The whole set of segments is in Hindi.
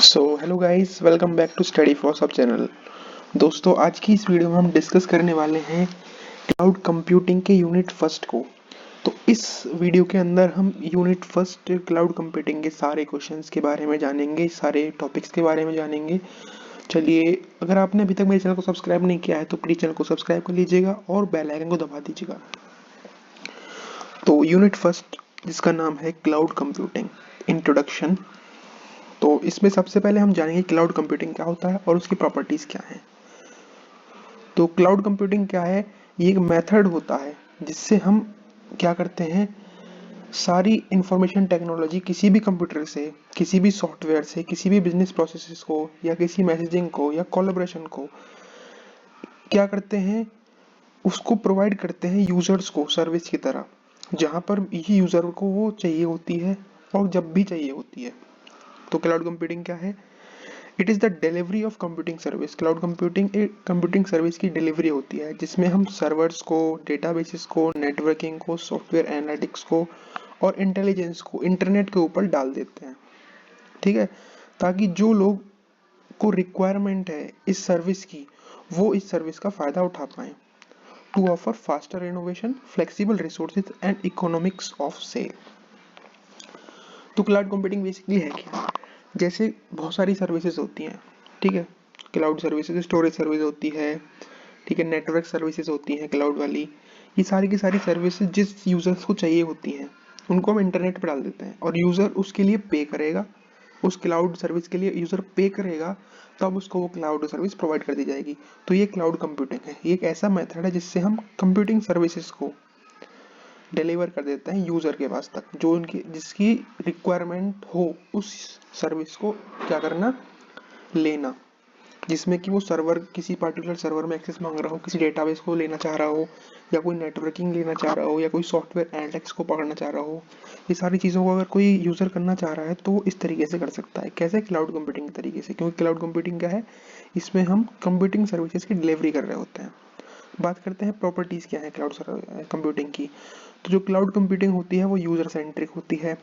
Hello guys, welcome back to study for सब चैनल। दोस्तों, आज की इस वीडियो में हम डिस्कस करने वाले हैं क्लाउड कंप्यूटिंग के यूनिट फर्स्ट को। तो इस वीडियो के अंदर हम यूनिट फर्स्ट क्लाउड कंप्यूटिंग के सारे क्वेश्चंस के बारे में जानेंगे, सारे टॉपिक्स के बारे में जानेंगे। चलिए, अगर आपने अभी तक मेरे चैनल को सब्सक्राइब नहीं किया है तो प्लीज चैनल को सब्सक्राइब कर लीजिएगा और बेल आइकन को दबा दीजिएगा। तो यूनिट फर्स्ट, जिसका नाम है क्लाउड कंप्यूटिंग इंट्रोडक्शन। तो इसमें सबसे पहले हम जानेंगे क्लाउड कंप्यूटिंग क्या होता है और उसकी प्रॉपर्टीज क्या हैं। तो क्लाउड कंप्यूटिंग क्या है? ये एक मेथड होता है जिससे हम क्या करते हैं, सारी इंफॉर्मेशन टेक्नोलॉजी किसी भी कंप्यूटर से, किसी भी सॉफ्टवेयर से, किसी भी बिजनेस प्रोसेसेस को या किसी मैसेजिंग को या कोलैबोरेशन को क्या करते हैं, उसको प्रोवाइड करते हैं यूजर्स को सर्विस की तरह, जहां पर ये यूजर को वो चाहिए होती है और जब भी चाहिए होती है। तो क्लाउड कंप्यूटिंग क्या है? It is the delivery of computing service. Cloud computing एक कंप्यूटिंग सर्विस की डिलीवरी होती है जिसमें हम सर्वर्स को, डेटाबेसेस को, नेटवर्किंग को, सॉफ्टवेयर एनालिटिक्स को और इंटेलिजेंस को इंटरनेट के ऊपर डाल देते हैं। ठीक है, ताकि जो लोग को रिक्वायरमेंट है इस सर्विस की, वो इस सर्विस का फायदा उठा पाए। To offer faster innovation, flexible resources and economics of sale. तो क्लाउड कंप्यूटिंग बेसिकली है क्या? जैसे बहुत सारी सर्विसेज होती हैं, ठीक है। क्लाउड सर्विसेज, स्टोरेज सर्विस होती है, ठीक है, नेटवर्क सर्विसेज होती हैं क्लाउड वाली। ये सारी की सारी सर्विसेज जिस यूजर्स को चाहिए होती हैं, उनको हम इंटरनेट पर डाल देते हैं और यूजर उसके लिए पे करेगा। उस क्लाउड सर्विस के लिए यूजर पे करेगा, तब उसको वो क्लाउड सर्विस प्रोवाइड कर दी जाएगी। तो ये क्लाउड कंप्यूटिंग है। ये एक ऐसा मेथड है जिससे हम कंप्यूटिंग सर्विसेज को डिलीवर कर देते हैं यूजर के पास तक, जो उनकी जिसकी रिक्वायरमेंट हो उस सर्विस को क्या करना, लेना। जिसमें कि वो सर्वर, किसी पर्टिकुलर सर्वर में एक्सेस मांग रहा हो, किसी डेटाबेस को लेना चाह रहा हो, या कोई नेटवर्किंग लेना चाह रहा हो, या कोई सॉफ्टवेयर एनालिटिक्स को पकड़ना चाह रहा हो। ये सारी चीज़ों को अगर कोई यूज़र करना चाह रहा है तो वो इस तरीके से कर सकता है। कैसे? क्लाउड कंप्यूटिंग के तरीके से। क्योंकि क्लाउड कंप्यूटिंग क्या है, इसमें हम कंप्यूटिंग सर्विसेज की डिलीवरी कर रहे होते हैं। बात करते हैं प्रॉपर्टीज़ क्या है क्लाउड कंप्यूटिंग की। तो जो क्लाउड कंप्यूटिंग होती है वो यूज़र सेंट्रिक होती है,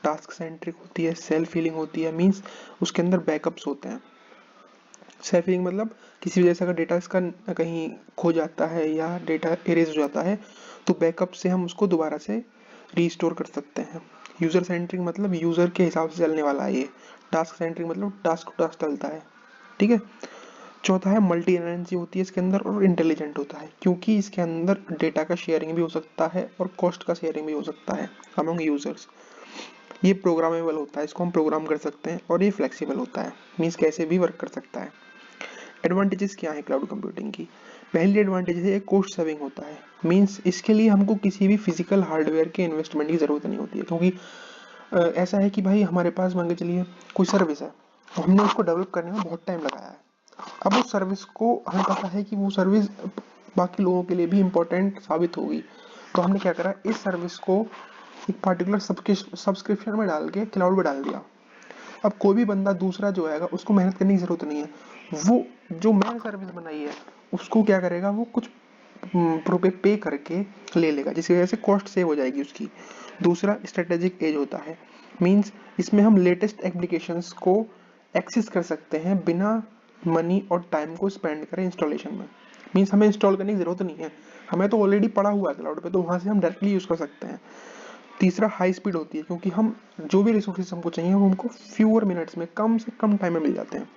टास्क सेंट्रिक होती है, सेल्फ हीलिंग होती है। मींस उसके अंदर बैकअप्स होते हैं। सेल्फ हीलिंग मतलब किसी वजह से अगर डेटा इसका कहीं खो जाता है या डेटा इरेज हो जाता है तो बैकअप से हम उसको दोबारा से रीस्टोर कर सकते हैं। यूज़र सेंट्रिक मतलब यूज़र के हिसाब से चलने वाला है ये। टास्क सेंट्रिक मतलब टास्क टू टास्क चलता है, ठीक है। चौथा है मल्टी टेनेंसी होती है इसके अंदर, और इंटेलिजेंट होता है क्योंकि इसके अंदर डेटा का शेयरिंग भी हो सकता है और कॉस्ट का शेयरिंग भी हो सकता है अमंग यूजर्स। ये प्रोग्रामेबल होता है, इसको हम प्रोग्राम कर सकते हैं, और ये फ्लेक्सिबल होता है, मीन्स कैसे भी वर्क कर सकता है। एडवांटेजेस क्या है क्लाउड कंप्यूटिंग की? पहली एडवांटेज है कॉस्ट सेविंग होता है। मीन्स इसके लिए हमको किसी भी फिजिकल हार्डवेयर के इन्वेस्टमेंट की ज़रूरत नहीं होती है। क्योंकि ऐसा है कि भाई हमारे पास मान के चलिए कोई सर्विस है, तो हमने उसको डेवलप करने में बहुत टाइम लगाया है। अब उस सर्विस को हमें पता है कि वो सर्विस बाकी लोगों के लिए भी इम्पोर्टेंट साबित होगी, तो हमने क्या करा, इस सर्विस को एक पार्टिकुलर सब्सक्रिप्शन में डाल के क्लाउड में डाल दिया। अब कोई भी बंदा दूसरा जो आएगा उसको मेहनत करने की जरूरत नहीं है। वो जो मैंने सर्विस बनाई है उसको क्या करेगा, वो कुछ रुपए पे करके ले लेगा, जिसकी वजह से कॉस्ट सेव हो जाएगी उसकी। दूसरा स्ट्रेटेजिक एज होता है। मींस इसमें हम लेटेस्ट एप्लीकेशंस को एक्सेस कर सकते हैं बिना मनी और टाइम को स्पेंड करें इंस्टॉलेशन में। मींस हमें इंस्टॉल करने की जरूरत नहीं है, हमें तो ऑलरेडी पड़ा हुआ है क्लाउड पे, तो वहां से हम डायरेक्टली यूज कर सकते हैं। तीसरा हाई स्पीड होती है, क्योंकि हम जो भी रिसोर्सेज हमको चाहिए वो हमको फ्यूअर मिनट्स में, कम से कम टाइम में मिल जाते हैं।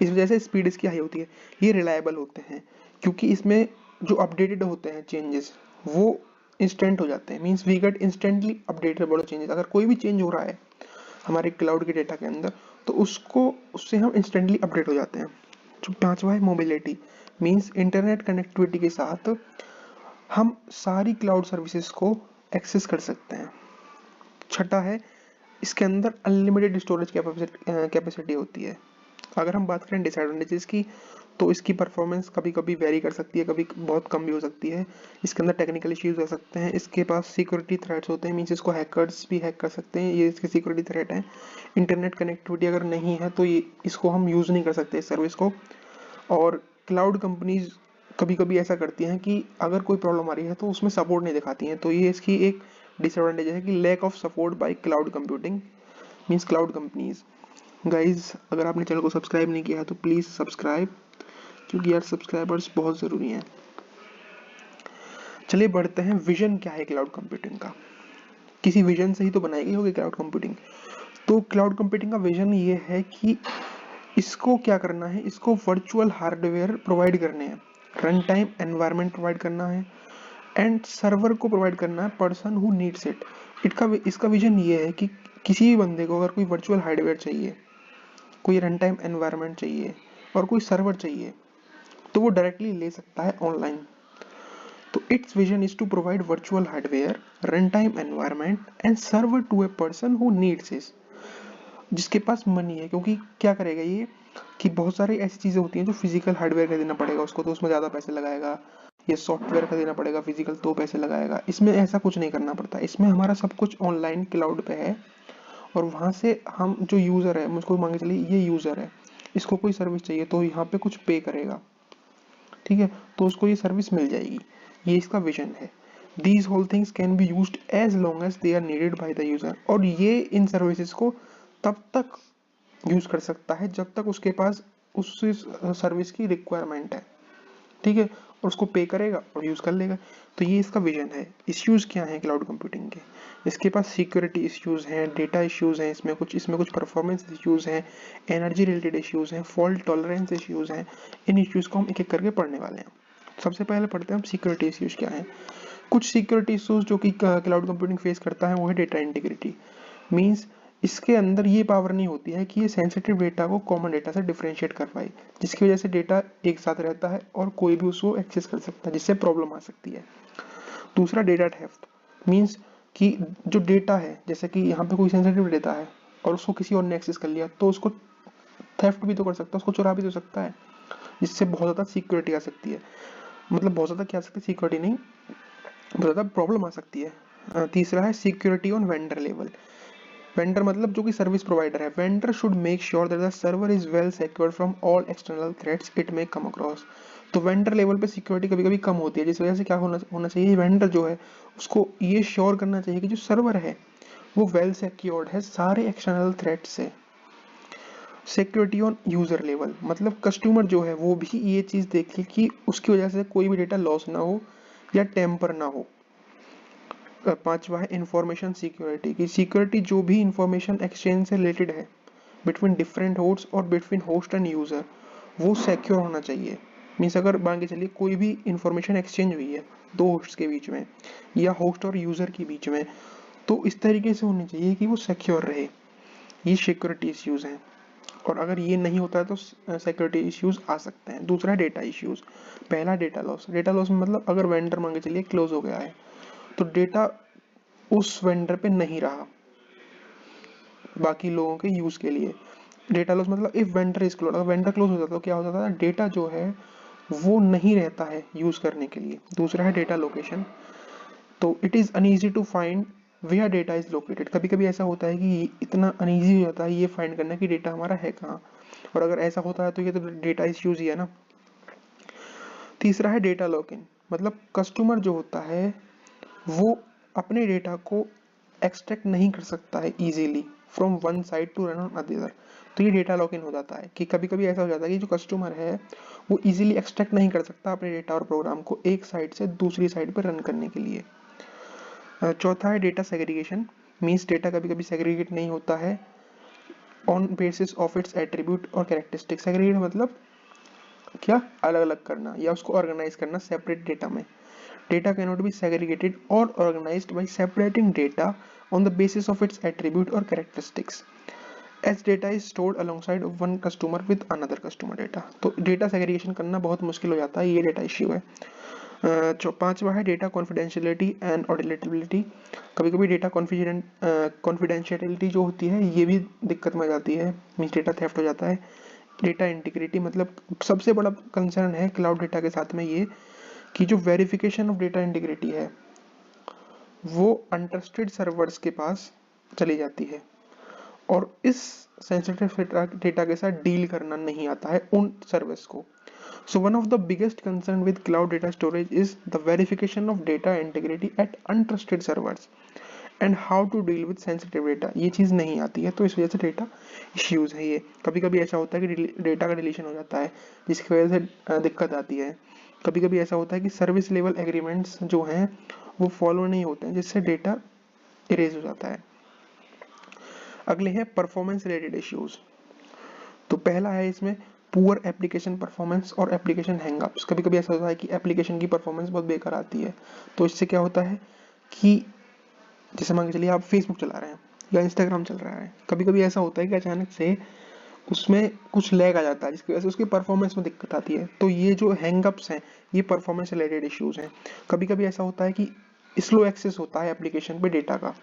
इस वजह से स्पीड इसकी हाई होती है। ये रिलायबल होते हैं क्योंकि इसमें जो अपडेटेड होते हैं चेंजेस, वो इंस्टेंट हो जाते हैं। Means we get instantly updated changes. अगर कोई भी चेंज हो रहा है हमारे क्लाउड के डेटा के अंदर, तो उससे हम इंस्टेंटली अपडेट हो जाते हैं। जो पांचवा है मोबिलिटी। मीन्स इंटरनेट कनेक्टिविटी के साथ हम सारी क्लाउड सर्विसेज को एक्सेस कर सकते हैं। छठा है, इसके अंदर अनलिमिटेड स्टोरेज कैपेसिटी होती है। अगर हम बात करें डिसएडवांटेजेस की, तो इसकी परफॉर्मेंस कभी कभी वेरी कर सकती है, कभी बहुत कम भी हो सकती है। इसके अंदर टेक्निकल इश्यूज हो सकते हैं। इसके पास सिक्योरिटी थ्रेट्स होते हैं, मीन्स इसको हैकर्स भी हैक कर सकते हैं, ये इसके सिक्योरिटी थ्रेट है। इंटरनेट कनेक्टिविटी अगर नहीं है तो ये इसको हम यूज़ नहीं कर सकते इस सर्विस को। और क्लाउड कंपनीज कभी कभी ऐसा करती हैं कि अगर कोई प्रॉब्लम आ रही है तो उसमें सपोर्ट नहीं दिखाती हैं, तो ये इसकी एक डिसएडवांटेज है कि lack of support by cloud computing means cloud companies. Guys अगर आपने चैनल को सब्सक्राइब नहीं किया है तो प्लीज़ सब्सक्राइब, क्योंकि यार सब्सक्राइबर्स बहुत ज़रूरी हैं। चलिए बढ़ते हैं, विजन क्या है क्लाउड कंप्यूटिंग का। किसी विजन से ही तो बनाई गई होगी क्लाउड कंप्यूटिंग। तो क्लाउड कंप्यूटिंग का विजन ये है कि इसको क्या करना है, इसको वर्चुअल हार्डवेयर प्रोवाइड करने हैं, रन टाइम एनवायरनमेंट प्रोवाइड करना है एंड सर्वर को प्रोवाइड करना है पर्सन हु नीड्स इट। इसका विजन ये है कि किसी भी बंदे को अगर कोई वर्चुअल हार्डवेयर चाहिए, कोई रन टाइम एनवायरनमेंट चाहिए और कोई सर्वर चाहिए, तो वो डायरेक्टली ले सकता है ऑनलाइन। तो its vision is to provide virtual hardware, run time environment and server to a person who needs it, जिसके पास मनी है। क्योंकि क्या करेगा ये कि बहुत सारी ऐसी चीज़ें होती हैं जो फिजिकल हार्डवेयर खरीदना पड़ेगा उसको, तो उसमें ज़्यादा पैसे लगाएगा। ये सॉफ्टवेयर खरीदना पड़ेगा फिजिकल, तो पैसे लगाएगा। इसमें ऐसा कुछ नहीं करना पड़ता, इसमें हमारा सब कुछ ऑनलाइन क्लाउड पे है और वहाँ से हम जो यूज़र है, मुझको मान के चलिए ये यूज़र है, इसको कोई सर्विस चाहिए तो यहाँ पे कुछ पे करेगा, ठीक है, तो उसको ये सर्विस मिल जाएगी। ये इसका विजन है। These whole things can be used as long as they are needed by the user. और ये इन सर्विसेज को तब तक यूज कर सकता है जब तक उसके पास उस सर्विस की रिक्वायरमेंट है, ठीक है, और उसको पे करेगा और यूज कर लेगा। तो ये इसका विजन है। इश्यूज क्या हैं क्लाउड कंप्यूटिंग के? इसके पास सिक्योरिटी इश्यूज हैं, डेटा इश्यूज हैं, इसमें कुछ परफॉर्मेंस इश्यूज हैं, एनर्जी रिलेटेड इश्यूज हैं, फॉल्ट टॉलरेंस इश्यूज हैं। इन इश्यूज को हम एक एक करके पढ़ने वाले हैं। सबसे पहले पढ़ते हैं हम सिक्योरिटी इश्यूज क्या है। कुछ सिक्योरिटी इश्यूज जो कि क्लाउड कंप्यूटिंग फेस करता है वो है डेटा इंटीग्रिटी। मीन्स इसके अंदर ये पावर नहीं होती है कि ये सेंसिटिव डेटा को कॉमन डेटा से डिफरेंशिएट कर पाए, जिसकी वजह से डेटा एक साथ रहता है और कोई भी उसको एक्सेस कर सकता है, जिससे प्रॉब्लम आ सकती है। दूसरा डेटा थेफ्ट, मीन्स कि जो डेटा है, जैसे कि यहाँ पे कोई सेंसिटिव डेटा है और उसको किसी और ने एक्सेस कर लिया, तो उसको थेफ्ट भी तो कर सकता है, उसको चुरा भी तो सकता है, जिससे बहुत ज़्यादा सिक्योरिटी आ सकती है। मतलब बहुत ज़्यादा क्या आ सकती है, सिक्योरिटी नहीं, बहुत ज़्यादा प्रॉब्लम आ सकती है। तीसरा है security on vendor level. Vendor मतलब जो कि सर्विस प्रोवाइडर है। Vendor should make sure that the server is well secured from all external threats it may come across. तो वेंडर लेवल पे सिक्योरिटी कभी कभी कम होती है, जिस वजह से क्या होना चाहिए, वेंडर जो है उसको ये श्योर करना चाहिए कि जो सर्वर है वो वेल सिक्योर्ड है सारे एक्सटर्नल थ्रेट से। सिक्योरिटी ऑन यूजर लेवल मतलब कस्टमर जो है वो भी ये चीज देखे कि उसकी वजह से कोई भी डेटा लॉस ना हो या टेम्पर ना हो। पांचवा है इंफॉर्मेशन सिक्योरिटी की सिक्योरिटी, जो भी इंफॉर्मेशन एक्सचेंज से रिलेटेड है बिटवीन डिफरेंट होस्ट और बिटवीन होस्ट एंड यूजर, वो सिक्योर होना चाहिए। मीन्स अगर मान के चलिए कोई भी इंफॉर्मेशन एक्सचेंज हुई है दो होस्ट के बीच में या होस्ट और यूजर के बीच में, तो इस तरीके से होनी चाहिए कि वो सिक्योर रहे। ये सिक्योरिटी इश्यूज हैं, और अगर ये नहीं होता है तो सिक्योरिटी इश्यूज आ सकते हैं। दूसरा डेटा इश्यूज। पहला डेटा लॉस। डेटा लॉस में मतलब अगर वेंडर मान के चलिए क्लोज हो गया है तो डेटा उस वेंडर पे नहीं रहा बाकी लोगों के यूज के लिए। डेटा लॉस मतलब इफ वेंडर इज क्लोज, अगर वेंडर क्लोज हो जाता तो क्या हो जाता है, डेटा जो है वो नहीं रहता है यूज करने के लिए। दूसरा है डेटा लोकेशन। तो it is uneasy to find where data is located. कभी कभी ऐसा होता है कि इतना अनईजी हो जाता है ये फाइंड करना कि डेटा हमारा है कहाँ, और अगर ऐसा होता है तो ये तो डेटा इश्यूज ही है ना। तीसरा है डेटा लॉक इन, मतलब कस्टमर जो होता है वो अपने डेटा को एक्सट्रैक्ट नहीं कर सकता है easily from one side to run on other. तो ये डेटा लॉक इन हो जाता है कि कभी कभी ऐसा हो जाता है कि जो कस्टमर है वो इजीली एक्सट्रैक्ट नहीं कर सकता अपने डेटा और प्रोग्राम को एक साइड से दूसरी साइड पर रन करने के लिए। चौथा है डेटा सेग्रीगेशन। मीन्स डेटा कभी कभी सेग्रीगेट नहीं होता है on basis of its attribute और कैरेक्टरिस्टिक। सेग्रीगेट मतलब क्या, अलग अलग करना या उसको ऑर्गेनाइज करना सेपरेट डेटा में। Data cannot be segregated or organized by separating data on the basis of its attribute or characteristics, as data is stored alongside one customer with another customer data। तो डेटा सेग्रीगेशन करना बहुत मुश्किल हो जाता है, ये डेटा इश्यू है। पांचवा है डेटा कॉन्फिडेंशियलिटी एंड ऑडिटेबिलिटी। कभी कभी डेटा कॉन्फिडेंशियलिटी जो होती है ये भी दिक्कत में आ जाती है, मीन्स डेटा थेफ्ट हो जाता है। डेटा इंटीग्रिटी मतलब सबसे बड़ा कंसर्न है क्लाउड डेटा के साथ में ये कि जो वेरिफिकेशन ऑफ डेटा इंटीग्रिटी है वो अनट्रस्टेड सर्वर्स के पास चली जाती है और इस सेंसिटिव डेटा के साथ डील करना नहीं आता है उन सर्विस को। So one of the biggest concern with cloud data storage is the verification of data integrity at untrusted servers and how to deal with sensitive data, ये चीज़ नहीं आती है, तो इस वजह से डेटा इश्यूज है। ये कभी कभी ऐसा होता है कि डेटा का डिलीशन हो जाता है, जिसकी वजह से दिक्कत आती है। कभी कभी ऐसा होता है कि सर्विस लेवल एग्रीमेंट्स जो हैं वो फॉलो नहीं होते हैं, जिससे डेटा इरेज हो जाता है। अगले है परफॉर्मेंस रिलेटेड इश्यूज। तो पहला है इसमें पुअर एप्लीकेशन परफॉर्मेंस और एप्लीकेशन हैंगअप्स। कभी कभी ऐसा होता है कि एप्लीकेशन की परफॉर्मेंस बहुत बेकार आती है, तो इससे क्या होता है कि जैसे मान के चलिए आप फेसबुक चला रहे हैं या इंस्टाग्राम चल रहा है, कभी कभी ऐसा होता है कि अचानक से उसमें कुछ लैग आ जाता है, जिसकी वजह से उसकी परफॉर्मेंस में दिक्कत आती है। तो ये जो हैंगअप्स हैं ये परफॉर्मेंस रिलेटेड इश्यूज हैं। कभी कभी ऐसा होता है कि स्लो एक्सेस होता है एप्लीकेशन पे डेटा का।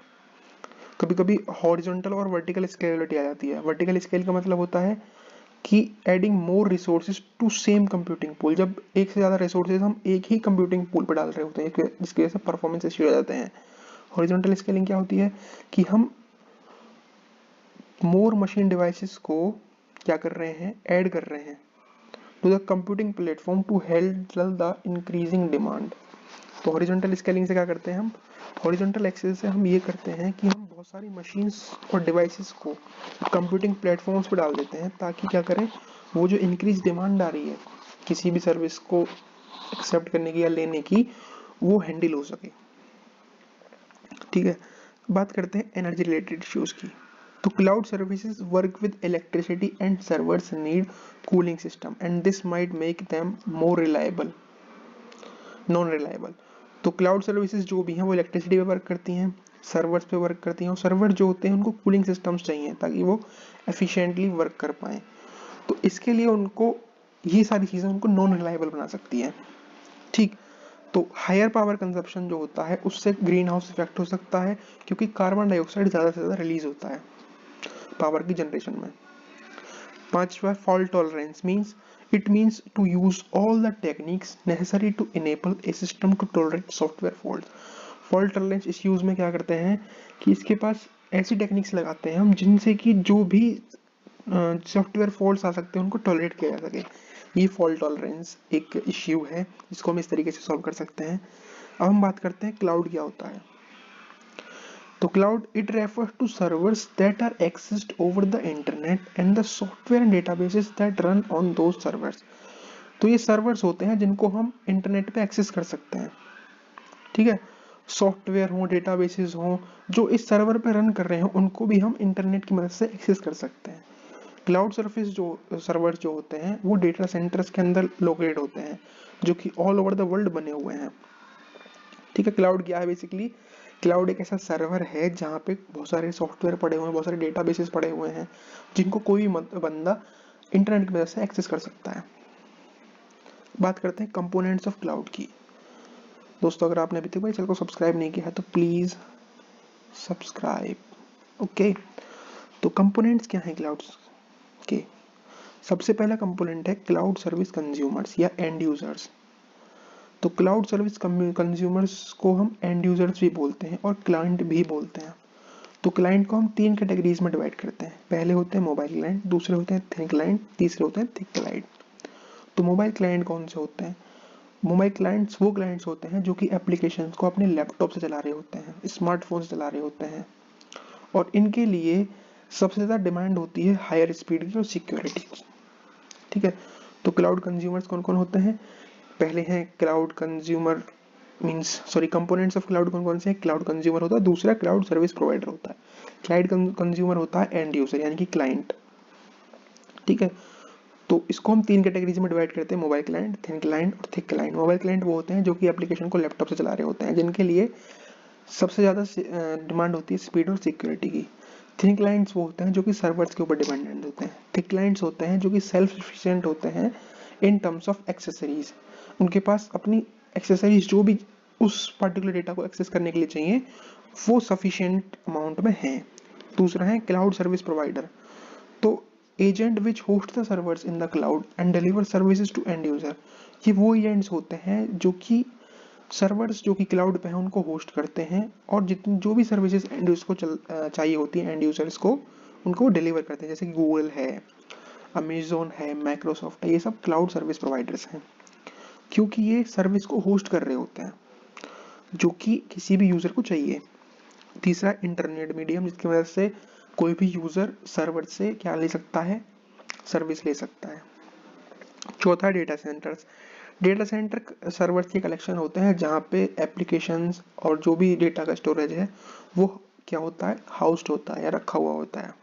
कभी कभी हॉरिजॉन्टल और वर्टिकल स्केलेबिलिटी आ जाती है। वर्टिकल स्केल का मतलब होता है कि adding more resources to same computing pool, जब एक से ज़्यादा रिसोर्सेज हम एक ही कंप्यूटिंग पूल पर डाल रहे होते हैं, जिसकी वजह से परफॉर्मेंस इश्यू आ जाते हैं। हॉरिजॉन्टल स्केलिंग क्या होती है कि हम मोर मशीन डिवाइसेस को क्या कर रहे हैं, ऐड कर रहे हैं to the computing platform to handle the increasing demand. तो हॉरिजॉन्टल स्केलिंग से क्या करते हैं हम, हॉरिजॉन्टल एक्सेस से हम ये करते हैं कि हम बहुत सारी मशीन्स और डिवाइसेस को कंप्यूटिंग प्लेटफॉर्म्स पर डाल देते हैं, ताकि क्या करें, वो जो इंक्रीज डिमांड आ रही है किसी भी सर्विस को एक्सेप्ट करने की या लेने की, वो हैंडल हो सके। ठीक है, बात करते हैं एनर्जी रिलेटेड इश्यूज की। तो cloud services work with electricity and servers need cooling system and this might make them more reliable non reliable. तो क्लाउड सर्विसेज जो भी हैं वो इलेक्ट्रिसिटी पे वर्क करती हैं, सर्वर्स पे वर्क करती हैं, और सर्वर जो होते हैं उनको कूलिंग सिस्टम्स चाहिए ताकि वो एफिशिएंटली वर्क कर पाएँ। तो इसके लिए उनको ये सारी चीज़ें उनको नॉन रिलायबल बना सकती हैं। ठीक, तो हायर पावर कंजप्शन जो होता है उससे ग्रीन हाउस इफेक्ट हो सकता है, क्योंकि कार्बन डाइऑक्साइड ज़्यादा से ज़्यादा रिलीज होता है पावर की जनरेशन में। पांचवा fault tolerance means to use all the techniques necessary to enable a system to tolerate software fault. Fault tolerance इस यूज में क्या करते हैं कि इसके पास ऐसी टेक्निक्स लगाते हैं हम जिनसे कि जो भी सॉफ्टवेयर फॉल्ट्स आ सकते हैं उनको टॉलरेट किया जा सके। ये फॉल्ट टॉलरेंस एक इश्यू है जिसको हम इस तरीके से सॉल्व कर सकते हैं। अब हम बात करते हैं क्लाउड क्या होता है। तो cloud it refers to servers that are accessed over the internet and the software and databases that run on those servers. तो ये सर्वर्स होते हैं जिनको हम इंटरनेट पे एक्सेस कर सकते हैं। ठीक है, सॉफ्टवेयर हो, डेटाबेसेस हो, जो इस सर्वर पे रन कर रहे हैं उनको भी हम इंटरनेट की मदद से एक्सेस कर सकते हैं। क्लाउड सर्विस जो सर्वर्स जो होते हैं वो डेटा सेंटर्स के अंदर लोकेट होते हैं, जो कि ऑल ओवर द वर्ल्ड बने हुए हैं। ठीक है, क्लाउड क्या है बेसिकली, क्लाउड एक ऐसा सर्वर है जहाँ पे बहुत सारे सॉफ्टवेयर पड़े हुए हैं, बहुत सारे डेटाबेसेस पड़े हुए हैं, जिनको कोई भी बंदा इंटरनेट की मदद से एक्सेस कर सकता है। बात करते हैं कंपोनेंट्स ऑफ क्लाउड की। दोस्तों अगर आपने अभी तक भाई चैनल को सब्सक्राइब नहीं किया है तो प्लीज़ सब्सक्राइब। ओके, तो कंपोनेंट्स क्या हैं क्लाउड के। सबसे पहला कंपोनेंट है क्लाउड सर्विस कंज्यूमर्स या एंड यूजर्स। तो क्लाउड सर्विस कंज्यूमर्स को हम एंड यूजर्स भी बोलते हैं और क्लाइंट भी बोलते हैं। तो क्लाइंट को हम तीन कैटेगरीज में डिवाइड करते हैं। पहले होते हैं मोबाइल क्लाइंट, दूसरे होते हैं थिन क्लाइंट, तीसरे होते हैं थिक क्लाइंट। तो मोबाइल क्लाइंट कौन से होते हैं, मोबाइल क्लाइंट्स वो क्लाइंट्स होते हैं जो कि एप्लीकेशंस को अपने लैपटॉप से चला रहे होते हैं, स्मार्टफोन से चला रहे होते हैं, और इनके लिए सबसे ज़्यादा डिमांड होती है हायर स्पीड की और सिक्योरिटी की। ठीक है, तो क्लाउड कंज्यूमर्स कौन कौन होते हैं, पहले हैं cloud consumer components of cloud कौन कौन से हैं। क्लाउड कंज्यूमर होता है, दूसरा क्लाउड सर्विस प्रोवाइडर होता है, क्लाउड कंज्यूमर होता है एंड यूजर यानी कि क्लाइंट। ठीक है, तो इसको हम तीन कैटेगरीज में डिवाइड करते हैं, मोबाइल क्लाइंट, थिन क्लाइंट और थिक क्लाइंट। मोबाइल क्लाइंट वो होते हैं जो कि एप्लीकेशन को लैपटॉप से चला रहे होते हैं, जिनके लिए सबसे ज़्यादा डिमांड होती है स्पीड और सिक्योरिटी की। थिन क्लाइंट्स वो होते हैं जो कि सर्वर्स के ऊपर डिपेंडेंट होते हैं। थिक क्लाइंट्स होते हैं जो कि सेल्फ सफिशिएंट होते हैं इन टर्म्स ऑफ एक्सेसरीज, उनके पास अपनी एक्सेसरीज जो भी उस पर्टिकुलर डेटा को एक्सेस करने के लिए चाहिए वो सफिशिएंट अमाउंट में है। दूसरा है क्लाउड सर्विस प्रोवाइडर। तो agent which host the servers in the cloud and deliver services to end user. ये वो एजेंट्स होते हैं जो कि सर्वर्स जो कि क्लाउड पे हैं उनको होस्ट करते हैं और जितनी जो भी सर्विसेज एंड यूजर को चाहिए होती है एंड यूजर्स को, उनको डिलीवर करते हैं। जैसे कि गूगल है, अमेजोन है, माइक्रोसॉफ्ट है, ये सब क्लाउड सर्विस प्रोवाइडर्स हैं, क्योंकि ये सर्विस को होस्ट कर रहे होते हैं जो कि किसी भी यूजर को चाहिए। तीसरा इंटरनेट मीडियम, जिसकी मदद से कोई भी यूजर सर्वर से क्या ले सकता है, सर्विस ले सकता है। चौथा data centres. Data centre servers के कलेक्शन होते हैं जहाँ पे एप्लीकेशंस और जो भी डेटा का स्टोरेज है वो क्या होता है, हाउस्ड होता है या रखा हुआ होता है।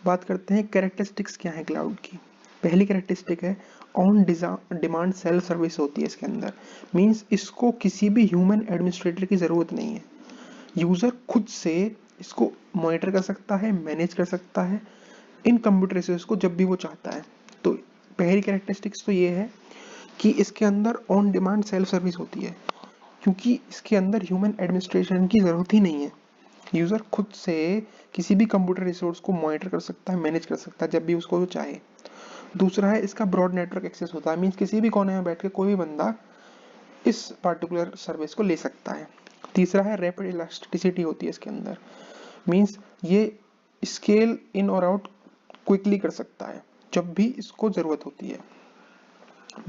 बात करते हैं कैरेक्टरिस्टिक्स क्या है क्लाउड की। पहली कैरेक्टरिस्टिक है ऑन डिमांड सेल्फ सर्विस होती है इसके अंदर। मींस इसको किसी भी ह्यूमन एडमिनिस्ट्रेटर की जरूरत नहीं है, यूजर खुद से इसको मॉनिटर कर सकता है, मैनेज कर सकता है इन कंप्यूटर रिसोर्स को जब भी वो चाहता है। तो पहली कैरेक्टरिस्टिक्स तो ये है कि इसके अंदर ऑन डिमांड सेल्फ सर्विस होती है, क्योंकि इसके अंदर ह्यूमन एडमिनिस्ट्रेशन की जरूरत ही नहीं है। यूजर खुद से किसी भी कंप्यूटर रिसोर्स को मॉनिटर कर सकता है, मैनेज कर सकता है जब भी उसको चाहे। दूसरा है इसका ब्रॉड नेटवर्क एक्सेस होता है, मीन्स किसी भी कोने में बैठ के कोई भी बंदा इस पार्टिकुलर सर्विस को ले सकता है। तीसरा है रैपिड इलास्टिसिटी होती है इसके अंदर, मीन्स ये स्केल इन और आउट क्विकली कर सकता है जब भी इसको जरूरत होती है।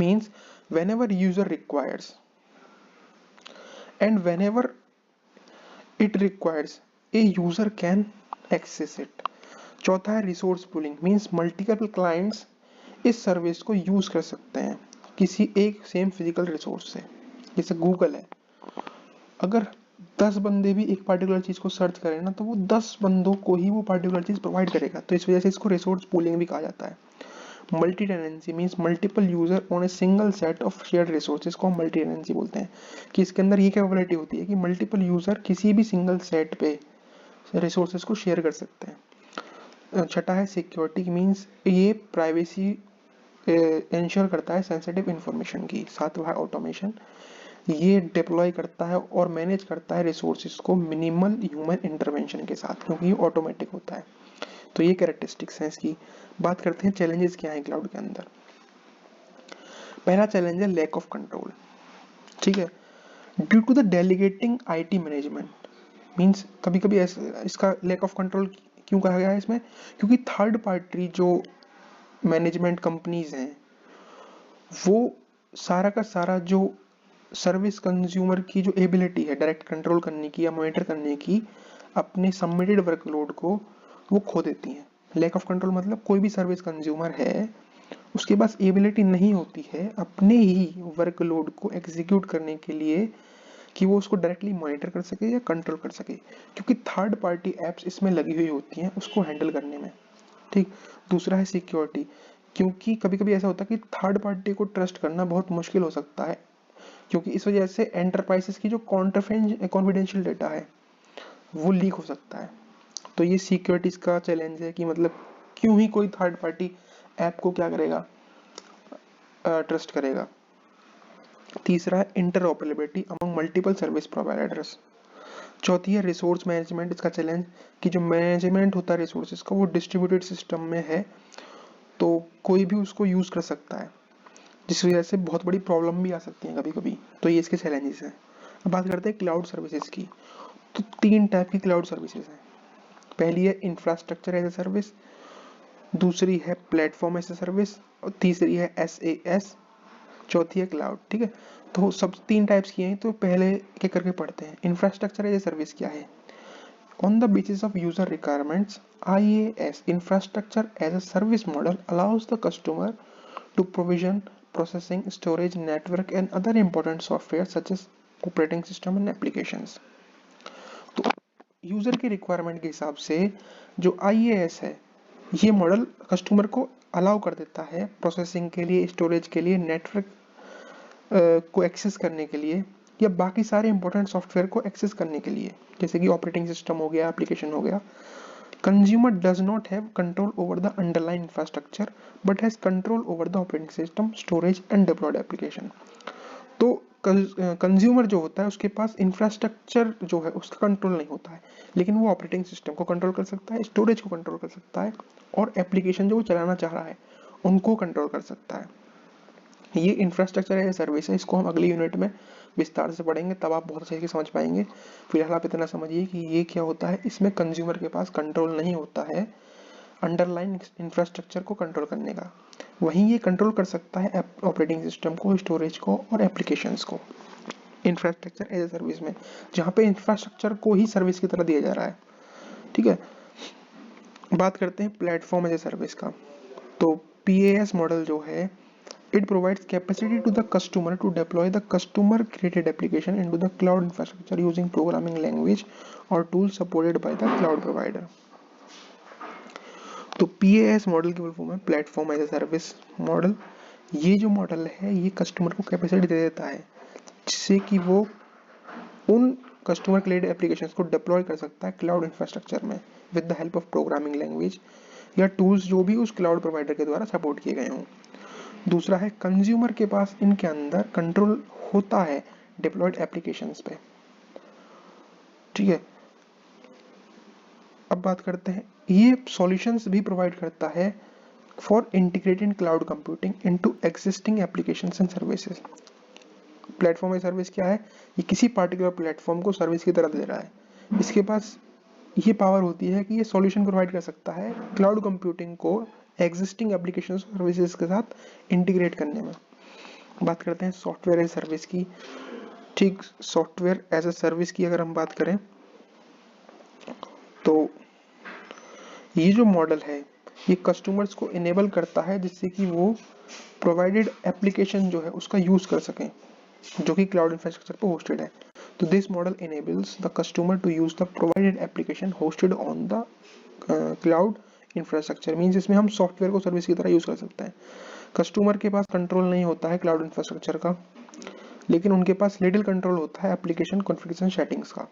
Means whenever user requires and whenever it requires a user can access it। चौथा है resource pooling, means multiple clients इस सर्विस को यूज कर सकते हैं किसी एक सेम फिजिकल रिसोर्स से। जैसे गूगल है, अगर 10 बंदे भी एक पार्टिकुलर चीज को सर्च करें ना तो वो 10 बंदों को ही वो पार्टिकुलर चीज प्रोवाइड करेगा, तो इस वजह से इसको रिसोर्स पूलिंग भी कहा जाता है। Multi tenancy means multiple user on a single set of shared resources को हम मल्टी टेनेंसी बोलते हैं, कि इसके अंदर ये कैपेबिलिटी होती है कि मल्टीपल यूजर किसी भी सिंगल सेट पे रिसोर्सेज को शेयर कर सकते हैं। छठा है सिक्योरिटी, मीन्स ये प्राइवेसी इंश्योर करता है सेंसिटिव इंफॉर्मेशन की। सातवां है ऑटोमेशन, ये डिप्लॉय करता है और मैनेज करता है रिसोर्सेज को मिनिमल ह्यूमन इंटरवेंशन के साथ, क्योंकि ये ऑटोमेटिक होता है। तो ये कैरेक्टरिस्टिक्स हैं इसकी। बात करते हैं चैलेंजेस क्या है क्लाउड के अंदर। पहला चैलेंज है लैक ऑफ कंट्रोल, ठीक है, due to the delegating IT management. Means कभी कभी इसका लैक ऑफ कंट्रोल क्यों कहा गया है इसमें, क्योंकि थर्ड पार्टी जो मैनेजमेंट कंपनीज हैं वो सारा का सारा जो सर्विस कंज्यूमर की जो एबिलिटी है डायरेक्ट कंट्रोल करने की या मॉनिटर करने की अपने सबमिटेड वर्कलोड को वो खो देती हैं। लैक ऑफ कंट्रोल मतलब कोई भी सर्विस कंज्यूमर है उसके पास एबिलिटी नहीं होती है अपने ही वर्कलोड को एग्जीक्यूट करने के लिए कि वो उसको डायरेक्टली मॉनिटर कर सके या कंट्रोल कर सके, क्योंकि थर्ड पार्टी एप्स इसमें लगी हुई होती हैं उसको हैंडल करने में। ठीक। दूसरा है सिक्योरिटी, क्योंकि कभी कभी ऐसा होता है कि थर्ड पार्टी को ट्रस्ट करना बहुत मुश्किल हो सकता है, क्योंकि इस वजह से एंटरप्राइजेस की जो कॉन्फिडेंशियल डेटा है वो लीक हो सकता है। तो ये सिक्योरिटीज का चैलेंज है कि मतलब क्यों ही कोई थर्ड पार्टी ऐप को क्या करेगा, ट्रस्ट करेगा। तीसरा है interoperability among multiple service providers. चौथी है रिसोर्स मैनेजमेंट, इसका चैलेंज कि जो मैनेजमेंट होता है रिसोर्सेज का वो डिस्ट्रीब्यूटेड सिस्टम में है तो कोई भी उसको यूज कर सकता है, जिस वजह से बहुत बड़ी प्रॉब्लम भी आ सकती है कभी कभी। तो ये इसके चैलेंजेस हैं। अब बात करते हैं क्लाउड सर्विसेज की। तो तीन टाइप की क्लाउड सर्विसेज हैं। पहली है इंफ्रास्ट्रक्चर एज ए सर्विस, दूसरी है प्लेटफॉर्म एज ए सर्विस और तीसरी है SaaS, चौथी है क्लाउड। ठीक है, तो सब तीन टाइप्स की हैं, तो पहले क्या करके पढ़ते हैं। इंफ्रास्ट्रक्चर एज ए सर्विस क्या है। On the basis of user requirements, IaaS infrastructure as a service model allows the customer to provision processing, storage, network and other important software such as operating system and applications। तो यूजर के रिक्वायरमेंट के हिसाब से जो IaaS है ये मॉडल कस्टमर को अलाउ कर देता है प्रोसेसिंग के लिए, स्टोरेज के लिए, नेटवर्क को एक्सेस करने के लिए या बाकी सारे इंपॉर्टेंट सॉफ्टवेयर को एक्सेस करने के लिए, जैसे कि ऑपरेटिंग सिस्टम हो गया, एप्लीकेशन हो गया। Consumer does not have control over the underline infrastructure but has control over the operating system, storage and deployed application. तो कंज्यूमर जो होता है उसके पास इंफ्रास्ट्रक्चर जो है उसका कंट्रोल नहीं होता है, लेकिन वो ऑपरेटिंग सिस्टम को कंट्रोल कर सकता है, स्टोरेज को कंट्रोल कर सकता है और एप्लीकेशन जो वो चलाना चाह रहा है उनको कंट्रोल कर सकता है। ये इंफ्रास्ट्रक्चर है सर्विस है, इसको हम अगली यूनिट में विस्तार से पढ़ेंगे, तब आप बहुत अच्छे से समझ पाएंगे। फिलहाल आप इतना समझिए कि ये क्या होता है, इसमें कंज्यूमर के पास कंट्रोल नहीं होता है अंडरलाइन इंफ्रास्ट्रक्चर को कंट्रोल करने का, वहीं ये कंट्रोल कर सकता है ऑपरेटिंग सिस्टम को, स्टोरेज को और एप्लीकेशंस को। इंफ्रास्ट्रक्चर एज ए सर्विस में, जहाँ पे इंफ्रास्ट्रक्चर को ही सर्विस की तरह दिया जा रहा है। ठीक है, बात करते हैं प्लेटफॉर्म एज ए सर्विस का। तो PaaS मॉडल जो है, it provides capacity to the customer to deploy the customer created application into the cloud infrastructure using programming language or tools supported by the cloud provider। तो PaaS मॉडल की फुल फॉर्म है platform as a service model. ये जो मॉडल है ये कस्टमर को कैपेसिटी दे देता है जिससे कि वो उन कस्टमर क्रिएटेड एप्लीकेशंस को डिप्लॉय कर सकता है क्लाउड इंफ्रास्ट्रक्चर में with the help of programming language या टूल्स जो भी उस क्लाउड प्रोवाइडर के द्वारा सपोर्ट किए गए हों। दूसरा है कंज्यूमर के पास इनके अंदर कंट्रोल होता है डिप्लॉयड एप्लीकेशंस पे। ठीक है, अब बात करते हैं, ये सॉल्यूशंस भी प्रोवाइड करता है for integrated cloud computing into existing applications and services. Platform as service क्या है, ये किसी पार्टिकुलर प्लेटफॉर्म को सर्विस की तरह दे रहा है। इसके पास ये पावर होती है कि ये सॉल्यूशन प्रोवाइड कर सकता है क्लाउड कंप्यूटिंग को एग्जिस्टिंग एप्लीकेशन सर्विसेज के साथ इंटीग्रेट करने में। बात करते हैं सॉफ्टवेयर एज सर्विस की। ठीक, सॉफ्टवेयर एज ए सर्विस की अगर हम बात करें तो ये जो मॉडल है ये कस्टमर्स को इनेबल करता है जिससे कि वो प्रोवाइडेड एप्लीकेशन जो है उसका यूज कर सकें जो कि क्लाउड इंफ्रास्ट्रक्चर पर होस्टेड है। तो this model enables the customer to use the provided application hosted on the cloud infrastructure। Means इसमें हम सॉफ्टवेयर को सर्विस की तरह यूज कर सकते हैं। कस्टमर के पास कंट्रोल नहीं होता है क्लाउड इंफ्रास्ट्रक्चर का, लेकिन उनके पास लिटिल कंट्रोल होता है एप्लीकेशन कॉन्फ़िगरेशन सेटिंग्स का।